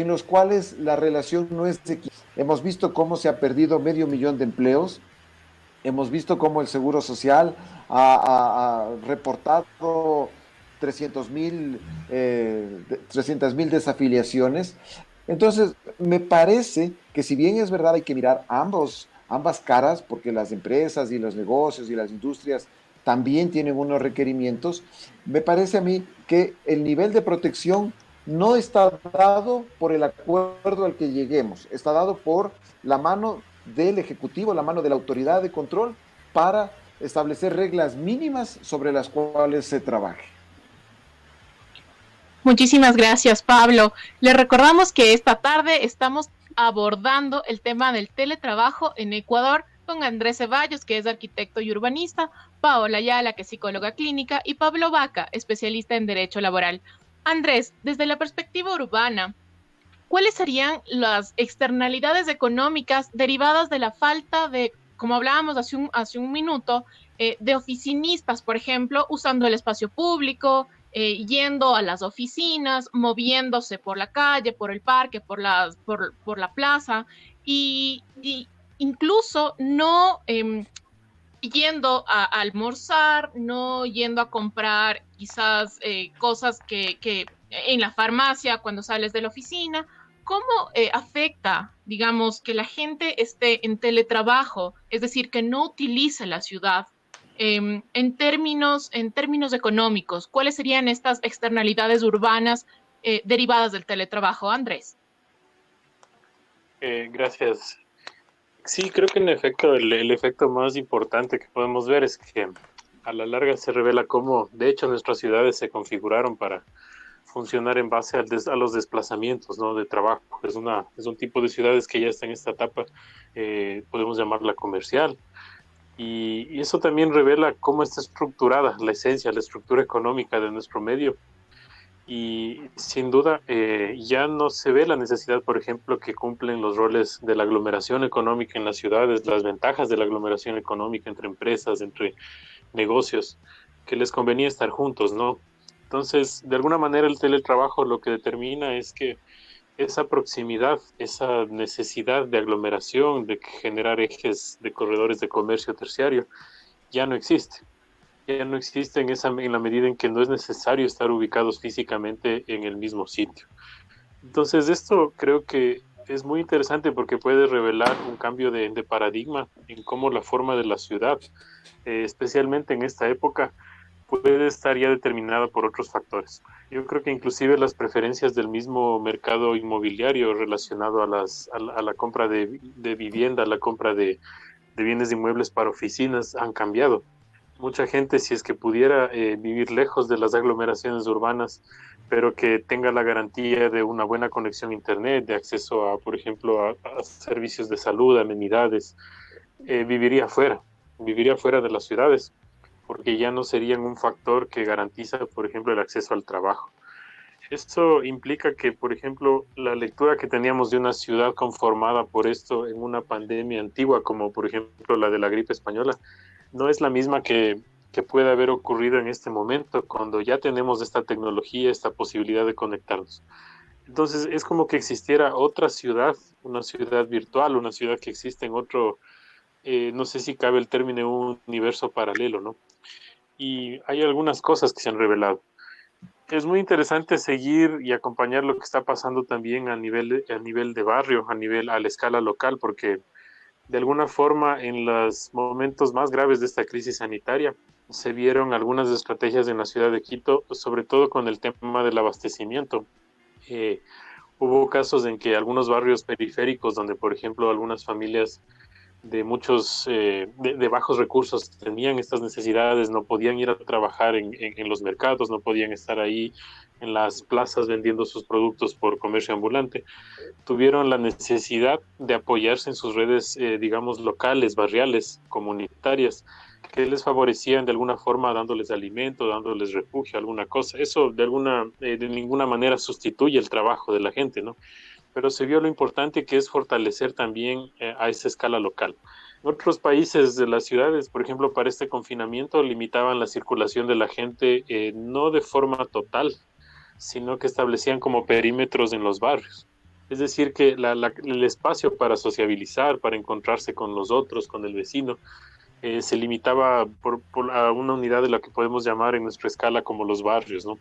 los cuales la relación no es equitativa. Hemos visto cómo se ha perdido 500,000 de empleos, hemos visto cómo el Seguro Social ha reportado 300,000 desafiliaciones. Entonces, me parece que si bien es verdad hay que mirar ambas caras, porque las empresas y los negocios y las industrias también tienen unos requerimientos, me parece a mí que el nivel de protección no está dado por el acuerdo al que lleguemos, está dado por la mano del Ejecutivo, la mano de la autoridad de control, para establecer reglas mínimas sobre las cuales se trabaje. Muchísimas gracias, Pablo. Les recordamos que esta tarde estamos abordando el tema del teletrabajo en Ecuador con Andrés Ceballos, que es arquitecto y urbanista, Paola Ayala, que es psicóloga clínica, y Pablo Vaca, especialista en derecho laboral. Andrés, desde la perspectiva urbana, ¿cuáles serían las externalidades económicas derivadas de la falta de, como hablábamos hace un minuto, de oficinistas, por ejemplo, usando el espacio público, yendo a las oficinas, moviéndose por la calle, por el parque, por la plaza, y incluso no yendo a almorzar, no yendo a comprar quizás cosas que en la farmacia cuando sales de la oficina? ¿Cómo afecta, digamos, que la gente esté en teletrabajo, es decir, que no utilice la ciudad en términos económicos? ¿Cuáles serían estas externalidades urbanas derivadas del teletrabajo, Andrés? Gracias. Sí, creo que en efecto el efecto más importante que podemos ver es que a la larga se revela cómo, de hecho, nuestras ciudades se configuraron para funcionar en base a los desplazamientos, ¿no?, de trabajo. Es un tipo de ciudades que ya está en esta etapa, podemos llamarla comercial, y eso también revela cómo está estructurada la esencia, la estructura económica de nuestro medio. Y sin duda ya no se ve la necesidad, por ejemplo, que cumplen los roles de la aglomeración económica en las ciudades, las ventajas de la aglomeración económica entre empresas, entre negocios, que les convenía estar juntos, ¿no? Entonces, de alguna manera el teletrabajo lo que determina es que esa proximidad, esa necesidad de aglomeración, de generar ejes de corredores de comercio terciario, ya no existe. Ya no existe en la medida en que no es necesario estar ubicados físicamente en el mismo sitio. Entonces, esto creo que es muy interesante porque puede revelar un cambio de paradigma en cómo la forma de la ciudad, especialmente en esta época, puede estar ya determinada por otros factores. Yo creo que inclusive las preferencias del mismo mercado inmobiliario relacionado a la compra de vivienda, a la compra de bienes inmuebles para oficinas han cambiado. Mucha gente, si es que pudiera vivir lejos de las aglomeraciones urbanas, pero que tenga la garantía de una buena conexión a internet, de acceso a, por ejemplo, a servicios de salud, amenidades, viviría fuera de las ciudades, porque ya no serían un factor que garantiza, por ejemplo, el acceso al trabajo. Esto implica que, por ejemplo, la lectura que teníamos de una ciudad conformada por esto en una pandemia antigua, como por ejemplo la de la gripe española, no es la misma que puede haber ocurrido en este momento, cuando ya tenemos esta tecnología, esta posibilidad de conectarnos. Entonces es como que existiera otra ciudad, una ciudad virtual, una ciudad que existe en otro, no sé si cabe el término, un universo paralelo, ¿no? Y hay algunas cosas que se han revelado. Es muy interesante seguir y acompañar lo que está pasando también a nivel de barrio, a la escala local, porque de alguna forma, en los momentos más graves de esta crisis sanitaria, se vieron algunas estrategias en la ciudad de Quito, sobre todo con el tema del abastecimiento. Hubo casos en que algunos barrios periféricos, donde por ejemplo algunas familias de de bajos recursos tenían estas necesidades, no podían ir a trabajar en los mercados, no podían estar ahí en las plazas vendiendo sus productos por comercio ambulante, tuvieron la necesidad de apoyarse en sus redes, digamos, locales, barriales, comunitarias, que les favorecían de alguna forma dándoles alimento, dándoles refugio, alguna cosa. Eso de ninguna manera sustituye el trabajo de la gente, ¿no? Pero se vio lo importante que es fortalecer también a esa escala local. En otros países de las ciudades, por ejemplo, para este confinamiento limitaban la circulación de la gente, no de forma total, sino que establecían como perímetros en los barrios. Es decir, que el espacio para sociabilizar, para encontrarse con los otros, con el vecino, se limitaba a una unidad de la que podemos llamar en nuestra escala como los barrios, ¿no?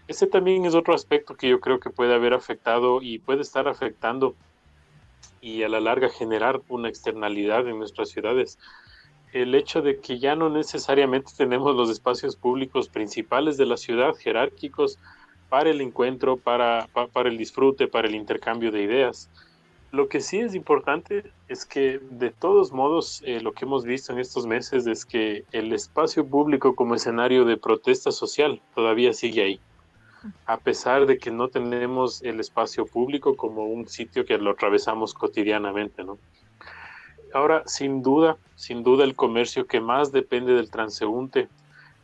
Ese también es otro aspecto que yo creo que puede haber afectado y puede estar afectando y a la larga generar una externalidad en nuestras ciudades. El hecho de que ya no necesariamente tenemos los espacios públicos principales de la ciudad, jerárquicos, para el encuentro, para el disfrute, para el intercambio de ideas. Lo que sí es importante es que, de todos modos, lo que hemos visto en estos meses es que el espacio público como escenario de protesta social todavía sigue ahí. a pesar de que no tenemos el espacio público como un sitio que lo atravesamos cotidianamente, ¿no? Ahora, sin duda el comercio que más depende del transeúnte,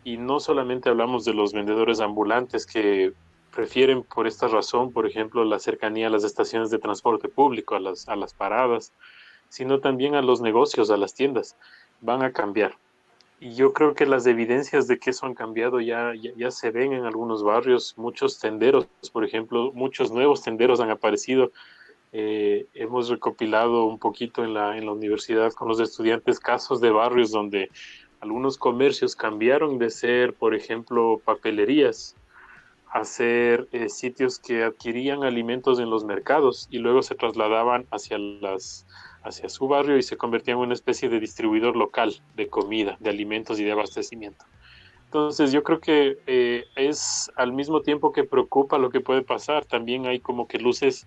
y no solamente hablamos de los vendedores ambulantes que prefieren por esta razón, por ejemplo, la cercanía a las estaciones de transporte público, a las paradas, sino también a los negocios, a las tiendas, van a cambiar. Y yo creo que las evidencias de que eso han cambiado ya se ven en algunos barrios. Muchos tenderos, por ejemplo, muchos nuevos tenderos han aparecido. Hemos recopilado un poquito en la universidad con los estudiantes casos de barrios donde algunos comercios cambiaron de ser, por ejemplo, papelerías, a ser sitios que adquirían alimentos en los mercados y luego se trasladaban hacia su barrio y se convertían en una especie de distribuidor local de comida, de alimentos y de abastecimiento. Entonces yo creo que es al mismo tiempo que preocupa lo que puede pasar, también hay como que luces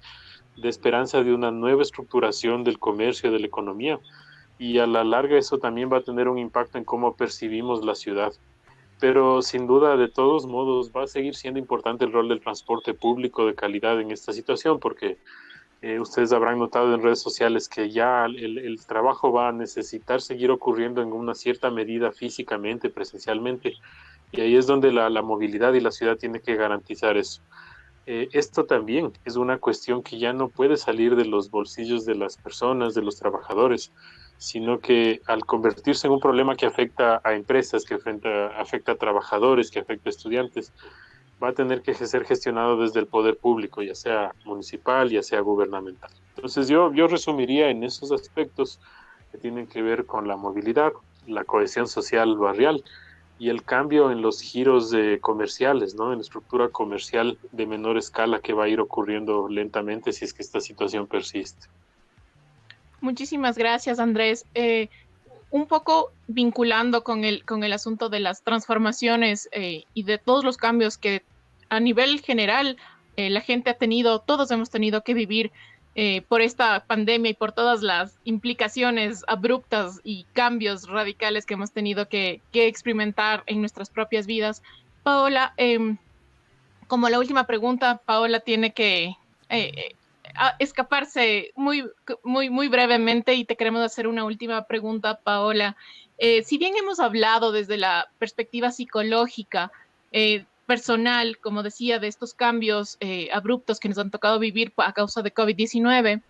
de esperanza de una nueva estructuración del comercio, de la economía, y a la larga eso también va a tener un impacto en cómo percibimos la ciudad. Pero sin duda, de todos modos, va a seguir siendo importante el rol del transporte público de calidad en esta situación, porque ustedes habrán notado en redes sociales que ya el trabajo va a necesitar seguir ocurriendo en una cierta medida físicamente, presencialmente, y ahí es donde la movilidad y la ciudad tiene que garantizar eso. Esto también es una cuestión que ya no puede salir de los bolsillos de las personas, de los trabajadores, sino que al convertirse en un problema que afecta a empresas, que afecta a trabajadores, que afecta a estudiantes, va a tener que ser gestionado desde el poder público, ya sea municipal, ya sea gubernamental. Entonces yo resumiría en esos aspectos que tienen que ver con la movilidad, la cohesión social barrial y el cambio en los giros comerciales, ¿no? En la estructura comercial de menor escala que va a ir ocurriendo lentamente si es que esta situación persiste. Muchísimas gracias, Andrés. Un poco vinculando con el asunto de las transformaciones y de todos los cambios que a nivel general la gente ha tenido, todos hemos tenido que vivir por esta pandemia y por todas las implicaciones abruptas y cambios radicales que hemos tenido que experimentar en nuestras propias vidas. Paola, como la última pregunta, Paola tiene que escaparse muy brevemente y te queremos hacer una última pregunta, Paola. Si bien hemos hablado desde la perspectiva psicológica, personal, como decía, de estos cambios abruptos que nos han tocado vivir a causa de COVID-19,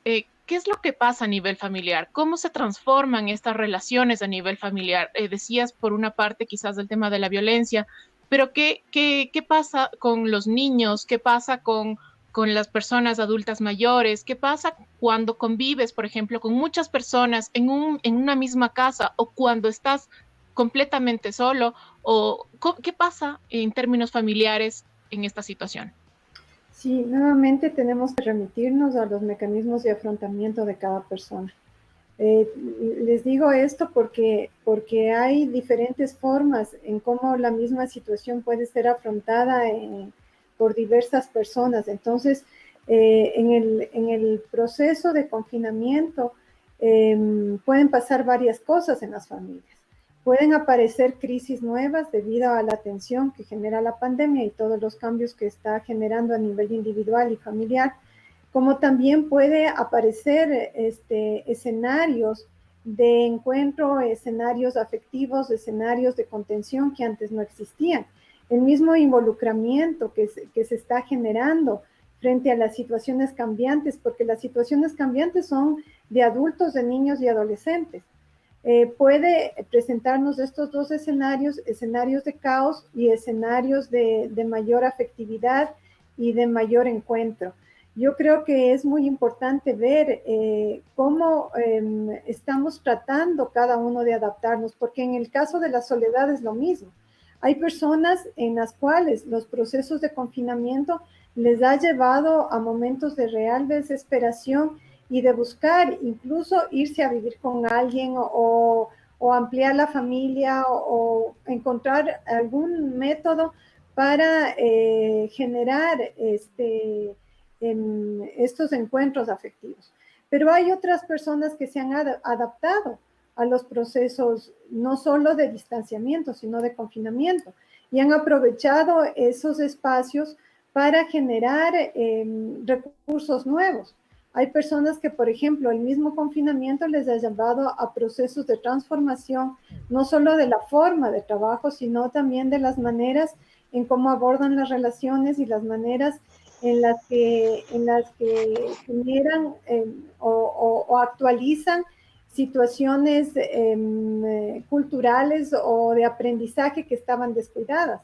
¿qué es lo que pasa a nivel familiar? ¿Cómo se transforman estas relaciones a nivel familiar? Decías por una parte quizás del tema de la violencia, pero ¿qué pasa con los niños? ¿Qué pasa con las personas adultas mayores? ¿Qué pasa cuando convives, por ejemplo, con muchas personas en una misma casa o cuando estás completamente solo? ¿O qué pasa en términos familiares en esta situación? Sí, nuevamente tenemos que remitirnos a los mecanismos de afrontamiento de cada persona. Les digo esto porque hay diferentes formas en cómo la misma situación puede ser afrontada por diversas personas. Entonces, en el proceso de confinamiento pueden pasar varias cosas en las familias. Pueden aparecer crisis nuevas debido a la tensión que genera la pandemia y todos los cambios que está generando a nivel individual y familiar, como también puede aparecer escenarios de encuentro, escenarios afectivos, escenarios de contención que antes no existían. El mismo involucramiento que se está generando frente a las situaciones cambiantes, porque las situaciones cambiantes son de adultos, de niños y adolescentes. Puede presentarnos estos dos escenarios de caos y escenarios de mayor afectividad y de mayor encuentro. Yo creo que es muy importante ver cómo estamos tratando cada uno de adaptarnos, porque en el caso de la soledad es lo mismo. Hay personas en las cuales los procesos de confinamiento les ha llevado a momentos de real desesperación y de buscar incluso irse a vivir con alguien o ampliar la familia o encontrar algún método para generar estos encuentros afectivos. Pero hay otras personas que se han adaptado a los procesos no solo de distanciamiento, sino de confinamiento. y han aprovechado esos espacios para generar recursos nuevos. Hay personas que, por ejemplo, el mismo confinamiento les ha llevado a procesos de transformación, no solo de la forma de trabajo, sino también de las maneras en cómo abordan las relaciones y las maneras en las que generan o actualizan situaciones culturales o de aprendizaje que estaban descuidadas.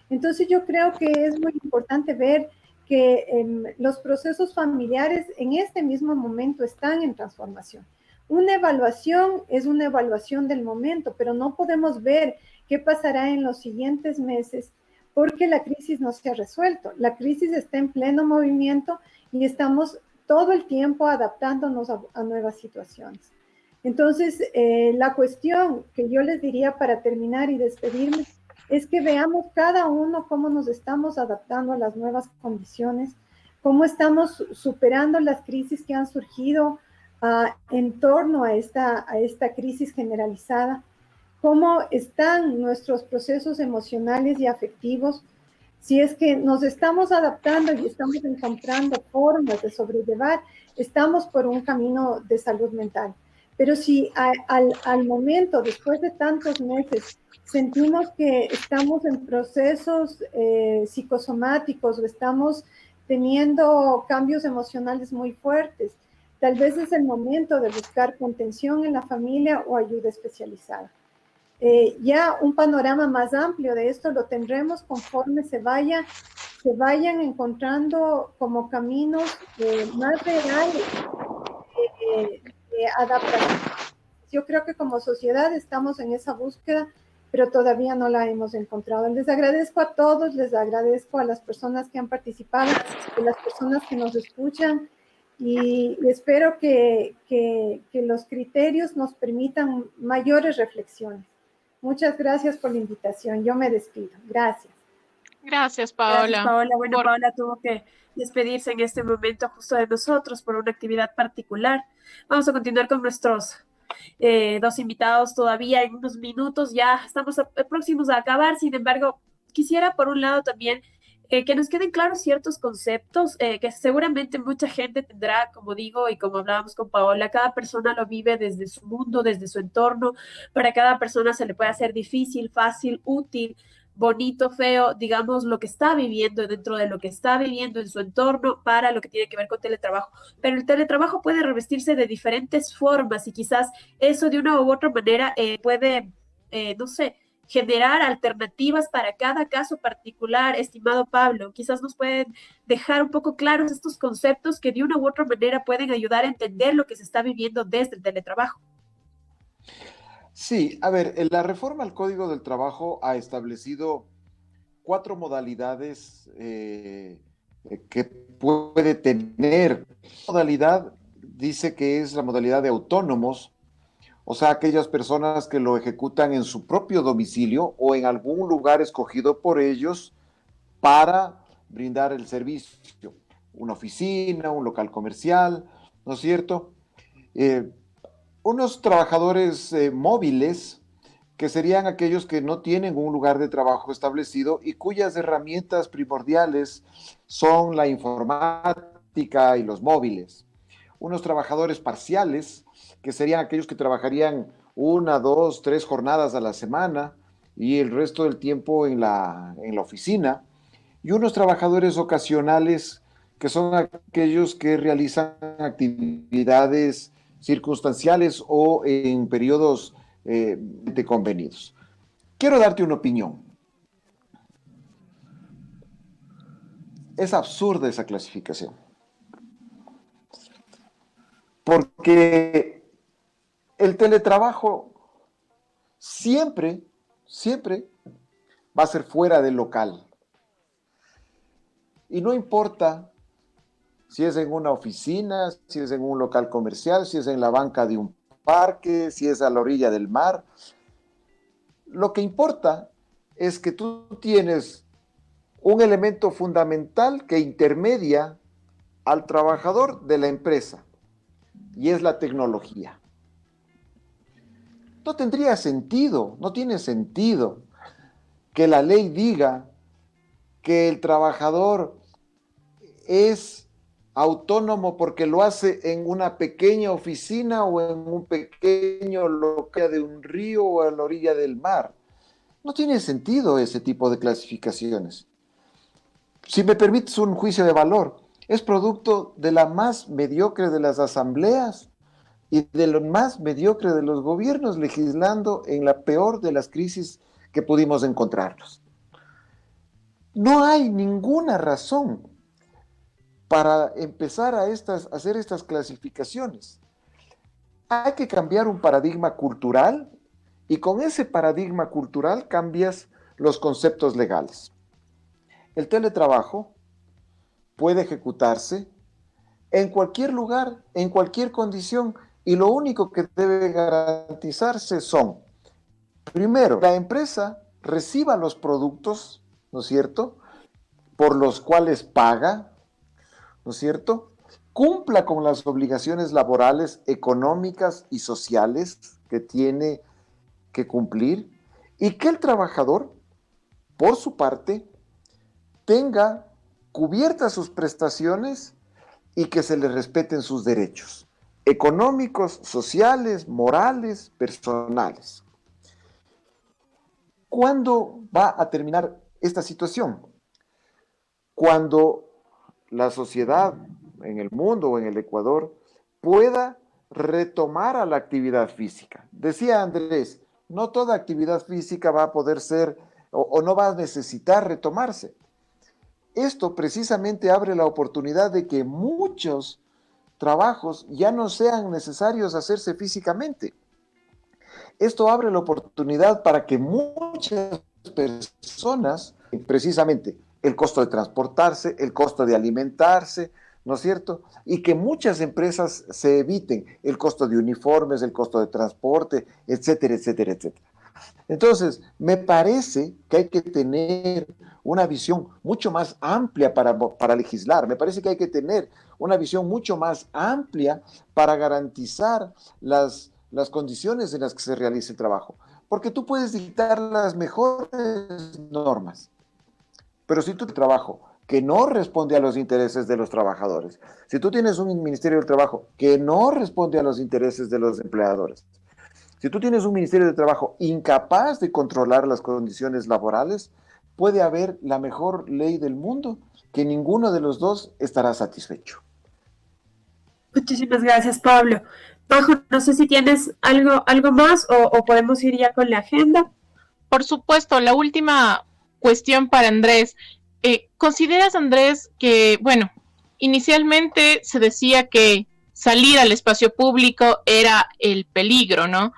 Entonces yo creo que es muy importante ver que los procesos familiares en este mismo momento están en transformación. Una evaluación es una evaluación del momento, pero no podemos ver qué pasará en los siguientes meses porque la crisis no se ha resuelto. La crisis está en pleno movimiento y estamos todo el tiempo adaptándonos a nuevas situaciones. Entonces, la cuestión que yo les diría para terminar y despedirme es que veamos cada uno cómo nos estamos adaptando a las nuevas condiciones, cómo estamos superando las crisis que han surgido en torno a esta crisis generalizada, cómo están nuestros procesos emocionales y afectivos, si es que nos estamos adaptando y estamos encontrando formas de sobrellevar, estamos por un camino de salud mental. Pero si al momento, después de tantos meses, sentimos que estamos en procesos psicosomáticos o estamos teniendo cambios emocionales muy fuertes, tal vez es el momento de buscar contención en la familia o ayuda especializada. Ya un panorama más amplio de esto lo tendremos conforme se vayan encontrando como caminos más reales de adaptación. Yo creo que como sociedad estamos en esa búsqueda, pero todavía no la hemos encontrado. Les agradezco a todos, les agradezco a las personas que han participado, a las personas que nos escuchan, y espero que los criterios nos permitan mayores reflexiones. Muchas gracias por la invitación. Yo me despido. Gracias. Gracias, Paola. Gracias, Paola. Bueno, Paola tuvo que despedirse en este momento justo de nosotros por una actividad particular. Vamos a continuar con nuestros dos invitados todavía en unos minutos. Ya estamos próximos a acabar. Sin embargo, quisiera por un lado también que nos queden claros ciertos conceptos que seguramente mucha gente tendrá, como digo, y como hablábamos con Paola, cada persona lo vive desde su mundo, desde su entorno. Para cada persona se le puede hacer difícil, fácil, útil, bonito, feo, digamos, lo que está viviendo dentro de lo que está viviendo en su entorno para lo que tiene que ver con teletrabajo. Pero el teletrabajo puede revestirse de diferentes formas y quizás eso de una u otra manera puede, no sé, generar alternativas para cada caso particular. Estimado Pablo, quizás nos pueden dejar un poco claros estos conceptos que de una u otra manera pueden ayudar a entender lo que se está viviendo desde el teletrabajo. Sí, a ver, la reforma al Código del Trabajo ha establecido 4 modalidades que puede tener. La modalidad dice que es la modalidad de autónomos, o sea, aquellas personas que lo ejecutan en su propio domicilio o en algún lugar escogido por ellos para brindar el servicio. Una oficina, un local comercial, ¿no es cierto? Unos trabajadores móviles, que serían aquellos que no tienen un lugar de trabajo establecido y cuyas herramientas primordiales son la informática y los móviles. Unos trabajadores parciales, que serían aquellos que trabajarían 1, 2, 3 jornadas a la semana y el resto del tiempo en la oficina. Y unos trabajadores ocasionales, que son aquellos que realizan actividades circunstanciales o en periodos de convenidos. Quiero darte una opinión. Es absurda esa clasificación. Porque el teletrabajo siempre va a ser fuera del local. Y no importa si es en una oficina, si es en un local comercial, si es en la banca de un parque, si es a la orilla del mar. Lo que importa es que tú tienes un elemento fundamental que intermedia al trabajador de la empresa, y es la tecnología. No tendría sentido, no tiene sentido que la ley diga que el trabajador es autónomo porque lo hace en una pequeña oficina o en un pequeño local de un río o a la orilla del mar. No tiene sentido ese tipo de clasificaciones. Si me permites un juicio de valor, es producto de la más mediocre de las asambleas y de lo más mediocre de los gobiernos legislando en la peor de las crisis que pudimos encontrarnos. No hay ninguna razón para empezar a hacer estas clasificaciones. Hay que cambiar un paradigma cultural y con ese paradigma cultural cambias los conceptos legales. El teletrabajo puede ejecutarse en cualquier lugar, en cualquier condición, y lo único que debe garantizarse son, primero, la empresa reciba los productos, ¿no es cierto?, por los cuales paga, ¿no es cierto?, cumpla con las obligaciones laborales, económicas y sociales que tiene que cumplir, y que el trabajador, por su parte, tenga cubiertas sus prestaciones y que se le respeten sus derechos económicos, sociales, morales, personales. ¿Cuándo va a terminar esta situación? Cuando la sociedad en el mundo o en el Ecuador pueda retomar a la actividad física. Decía Andrés, no toda actividad física va a poder ser o no va a necesitar retomarse. Esto precisamente abre la oportunidad de que muchos trabajos ya no sean necesarios hacerse físicamente. Esto abre la oportunidad para que muchas personas, precisamente el costo de transportarse, el costo de alimentarse, ¿no es cierto? Y que muchas empresas se eviten el costo de uniformes, el costo de transporte, etcétera, etcétera, etcétera. Entonces, me parece que hay que tener una visión mucho más amplia para legislar. Me parece que hay que tener una visión mucho más amplia para garantizar las condiciones en las que se realice el trabajo. Porque tú puedes dictar las mejores normas, pero si tu trabajo que no responde a los intereses de los trabajadores, si tú tienes un Ministerio del Trabajo que no responde a los intereses de los empleadores, si tú tienes un Ministerio de Trabajo incapaz de controlar las condiciones laborales, puede haber la mejor ley del mundo, que ninguno de los dos estará satisfecho. Muchísimas gracias, Pablo. Majo, no sé si tienes algo más o podemos ir ya con la agenda. Por supuesto, la última cuestión para Andrés. ¿Consideras, Andrés, que, bueno, inicialmente se decía que salir al espacio público era el peligro, ¿no?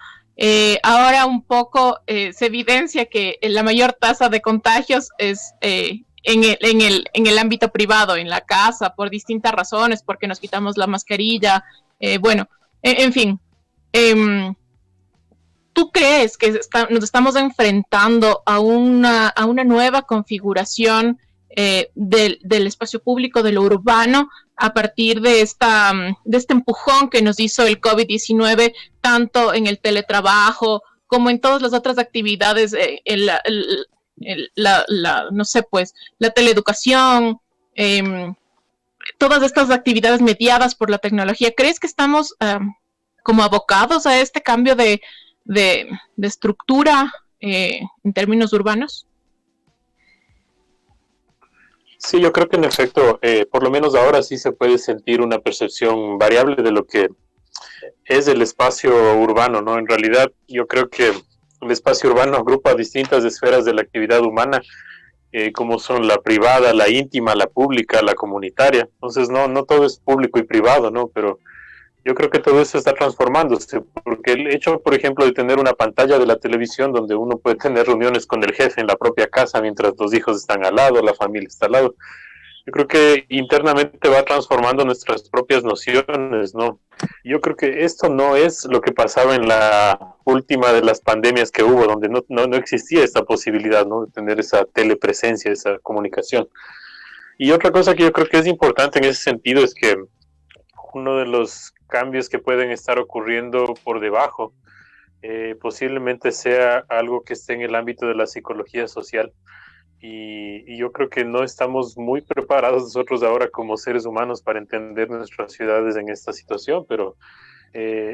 Ahora un poco se evidencia que la mayor tasa de contagios es en el ámbito privado, en la casa, por distintas razones, porque nos quitamos la mascarilla, en fin. ¿Tú crees que nos estamos enfrentando a una nueva configuración del espacio público, de lo urbano, a partir de este empujón que nos hizo el COVID-19, tanto en el teletrabajo como en todas las otras actividades, la teleeducación, todas estas actividades mediadas por la tecnología? ¿Crees que estamos como abocados a este cambio de estructura en términos urbanos? Sí, yo creo que en efecto, por lo menos ahora sí se puede sentir una percepción variable de lo que es el espacio urbano, ¿no? En realidad, yo creo que el espacio urbano agrupa distintas esferas de la actividad humana, como son la privada, la íntima, la pública, la comunitaria. Entonces, no todo es público y privado, ¿no? Pero yo creo que todo eso está transformándose, porque el hecho, por ejemplo, de tener una pantalla de la televisión donde uno puede tener reuniones con el jefe en la propia casa mientras los hijos están al lado, la familia está al lado, yo creo que internamente va transformando nuestras propias nociones, ¿no? Yo creo que esto no es lo que pasaba en la última de las pandemias que hubo, donde no existía esta posibilidad, ¿no?, de tener esa telepresencia, esa comunicación. Y otra cosa que yo creo que es importante en ese sentido es que uno de los cambios que pueden estar ocurriendo por debajo posiblemente sea algo que esté en el ámbito de la psicología social. Y yo creo que no estamos muy preparados nosotros ahora como seres humanos para entender nuestras ciudades en esta situación, pero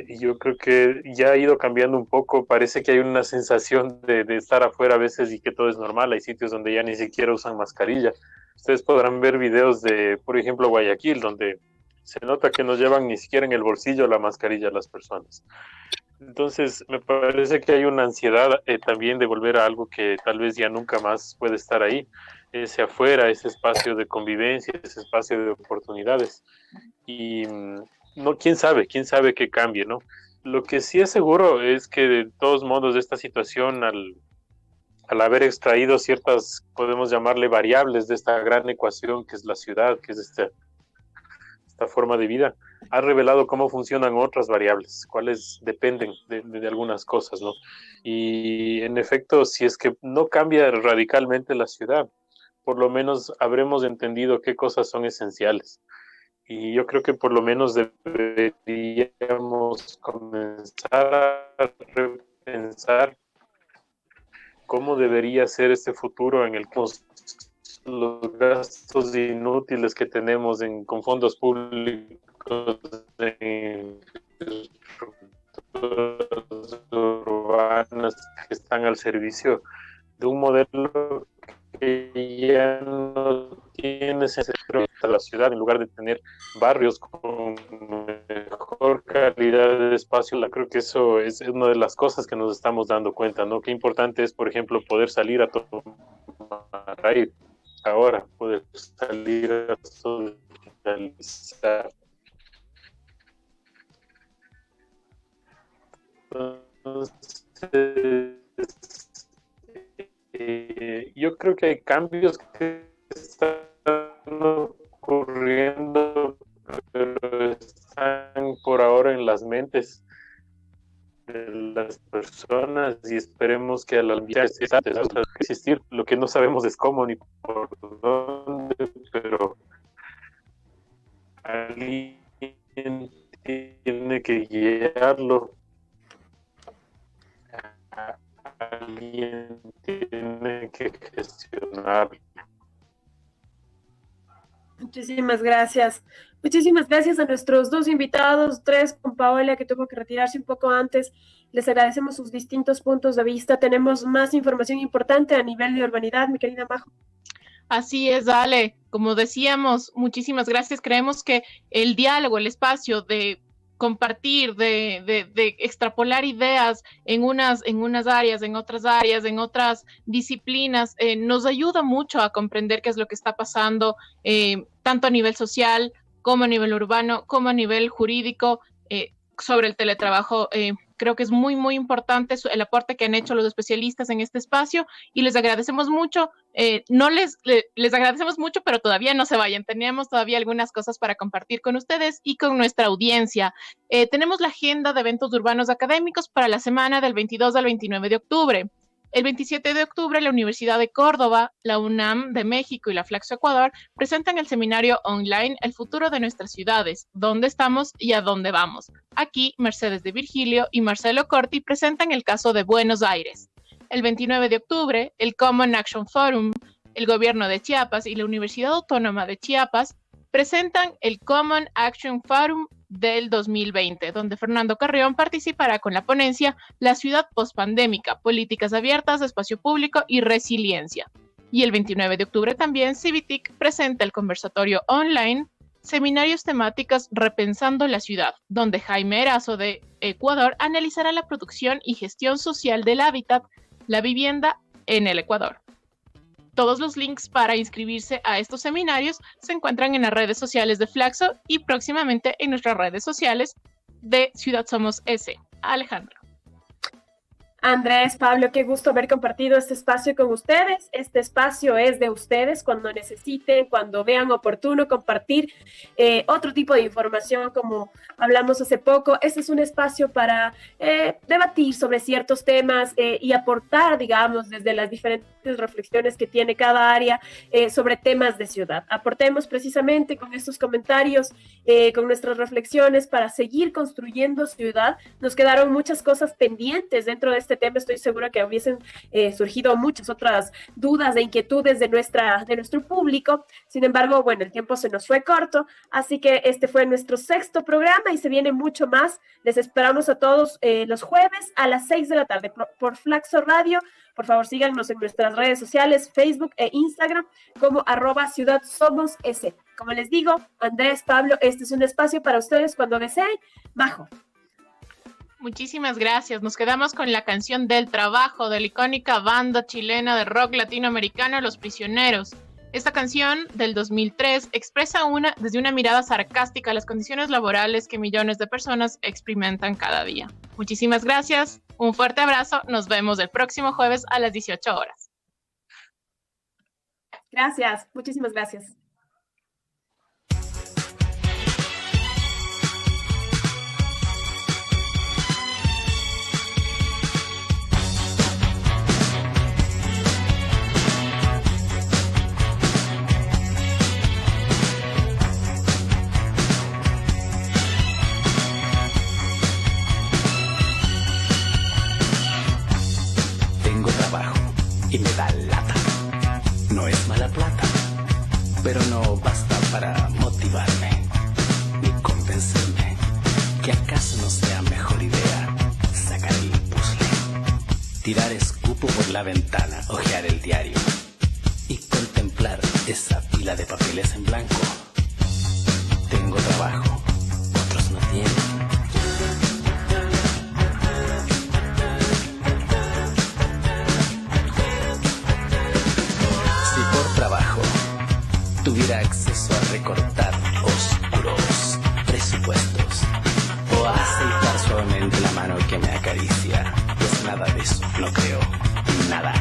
yo creo que ya ha ido cambiando un poco. Parece que hay una sensación de estar afuera a veces y que todo es normal. Hay sitios donde ya ni siquiera usan mascarilla. Ustedes podrán ver videos de, por ejemplo, Guayaquil, donde se nota que no llevan ni siquiera en el bolsillo la mascarilla a las personas. Entonces, me parece que hay una ansiedad también de volver a algo que tal vez ya nunca más puede estar ahí, ese afuera, ese espacio de convivencia, ese espacio de oportunidades. Y no, quién sabe qué cambie, ¿no? Lo que sí es seguro es que de todos modos esta situación, al haber extraído ciertas, podemos llamarle variables de esta gran ecuación que es la ciudad, que es esta forma de vida, ha revelado cómo funcionan otras variables, cuáles dependen de algunas cosas, ¿no? Y en efecto, si es que no cambia radicalmente la ciudad, por lo menos habremos entendido qué cosas son esenciales. Y yo creo que por lo menos deberíamos comenzar a repensar cómo debería ser este futuro en el que los gastos inútiles que tenemos con fondos públicos en infraestructuras urbanas que están al servicio de un modelo que ya no tiene sentido a la ciudad, en lugar de tener barrios con mejor calidad de espacio. Creo que eso es una de las cosas que nos estamos dando cuenta, ¿no? Qué importante es, por ejemplo, poder salir a tomar aire ahora, poder salir a socializar. Entonces, yo creo que hay cambios que están ocurriendo, pero están por ahora en las mentes de las personas y esperemos que a la larga existir. Lo que no sabemos es cómo ni por dónde, pero alguien tiene que guiarlo. Alguien tiene que gestionarlo. Muchísimas gracias. Muchísimas gracias a nuestros dos invitados, tres con Paola, que tuvo que retirarse un poco antes. Les agradecemos sus distintos puntos de vista. Tenemos más información importante a nivel de urbanidad, mi querida Majo. Así es, Ale. Como decíamos, muchísimas gracias. Creemos que el diálogo, el espacio de compartir, de extrapolar ideas en unas áreas, en otras disciplinas, nos ayuda mucho a comprender qué es lo que está pasando, tanto a nivel social, como a nivel urbano, como a nivel jurídico, sobre el teletrabajo. Creo que es muy, muy importante el aporte que han hecho los especialistas en este espacio y les agradecemos mucho. Les agradecemos mucho, pero todavía no se vayan. Teníamos todavía algunas cosas para compartir con ustedes y con nuestra audiencia. Tenemos la agenda de eventos urbanos académicos para la semana del 22 al 29 de octubre. El 27 de octubre, la Universidad de Córdoba, la UNAM de México y la Flaxo Ecuador presentan el seminario online El futuro de nuestras ciudades, dónde estamos y a dónde vamos. Aquí, Mercedes de Virgilio y Marcelo Corti presentan el caso de Buenos Aires. El 29 de octubre, el Common Action Forum, el Gobierno de Chiapas y la Universidad Autónoma de Chiapas presentan el Common Action Forum del 2020, donde Fernando Carrión participará con la ponencia La ciudad postpandémica, políticas abiertas, espacio público y resiliencia. Y el 29 de octubre también Civitic presenta el conversatorio online Seminarios temáticos Repensando la ciudad, donde Jaime Erazo de Ecuador analizará la producción y gestión social del hábitat, la vivienda en el Ecuador. Todos los links para inscribirse a estos seminarios se encuentran en las redes sociales de Flaxo y próximamente en nuestras redes sociales de Ciudad Somos S. Alejandro. Andrés, Pablo, qué gusto haber compartido este espacio con ustedes. Este espacio es de ustedes cuando necesiten, cuando vean oportuno compartir otro tipo de información como hablamos hace poco. Este es un espacio para debatir sobre ciertos temas y aportar, digamos, desde las diferentes reflexiones que tiene cada área sobre temas de ciudad. Aportemos precisamente con estos comentarios, con nuestras reflexiones para seguir construyendo ciudad. Nos quedaron muchas cosas pendientes dentro de este tema. Estoy segura que hubiesen surgido muchas otras dudas e inquietudes de nuestro público. Sin embargo, bueno, el tiempo se nos fue corto, así que este fue nuestro 6º programa y se viene mucho más. Les esperamos a todos los jueves a las 6 de la tarde por Flaxo Radio. Por favor, síganos en nuestras redes sociales, Facebook e Instagram, como @CiudadSomosS. Como les digo, Andrés, Pablo, este es un espacio para ustedes cuando deseen. Majo. Muchísimas gracias. Nos quedamos con la canción del trabajo de la icónica banda chilena de rock latinoamericano Los Prisioneros. Esta canción del 2003 expresa desde una mirada sarcástica las condiciones laborales que millones de personas experimentan cada día. Muchísimas gracias, un fuerte abrazo, nos vemos el próximo jueves a las 18 horas. Gracias, muchísimas gracias. Y me da lata. No es mala plata, pero no basta para motivarme ni convencerme que acaso no sea mejor idea sacar el puzzle, tirar escupo por la ventana, hojear el diario y contemplar esa pila de papeles en blanco. Tengo trabajo, otros no tienen. Tuviera acceso a recortar oscuros presupuestos o a aceitar suavemente la mano que me acaricia, pues nada de eso, no creo, nada.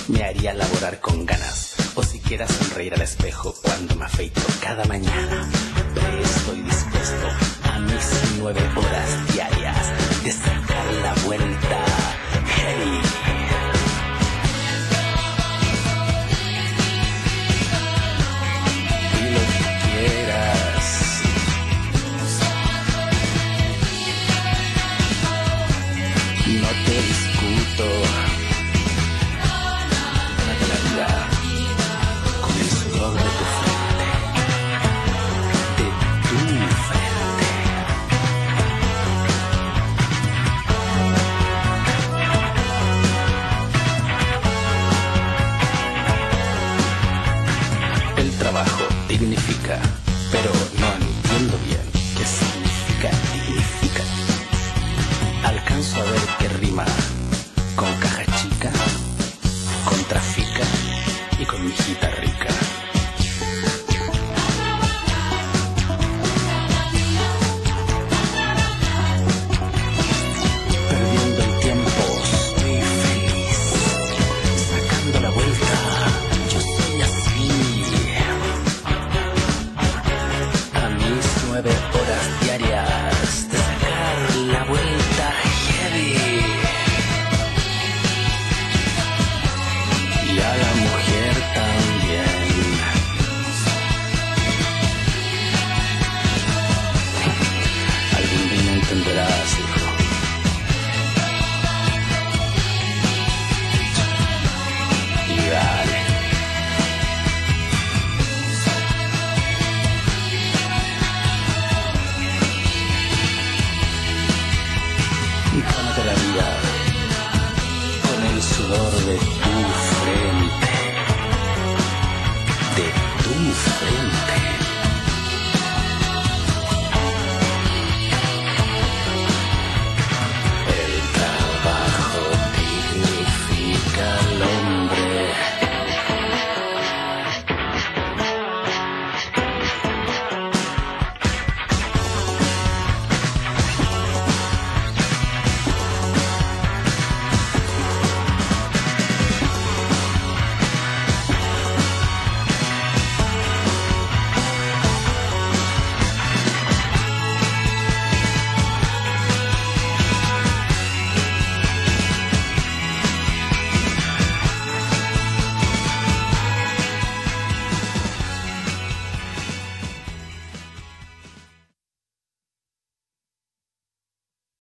Me haría laborar con ganas o siquiera sonreír al espejo cuando me afeito cada mañana. Pero estoy dispuesto a mis 9 horas diarias de sacar la vuelta. Hey. No te discuto. Mata la vida con el sudor de tu frente, de tu frente. El trabajo dignifica, pero no entiendo bien qué significa dignifica. Alcanzo a ver que rima con caja chica, con trafica y con mijita rica. Perdiendo el tiempo, soy feliz. Sacando la vuelta, yo soy así. A mis 9 horas diarias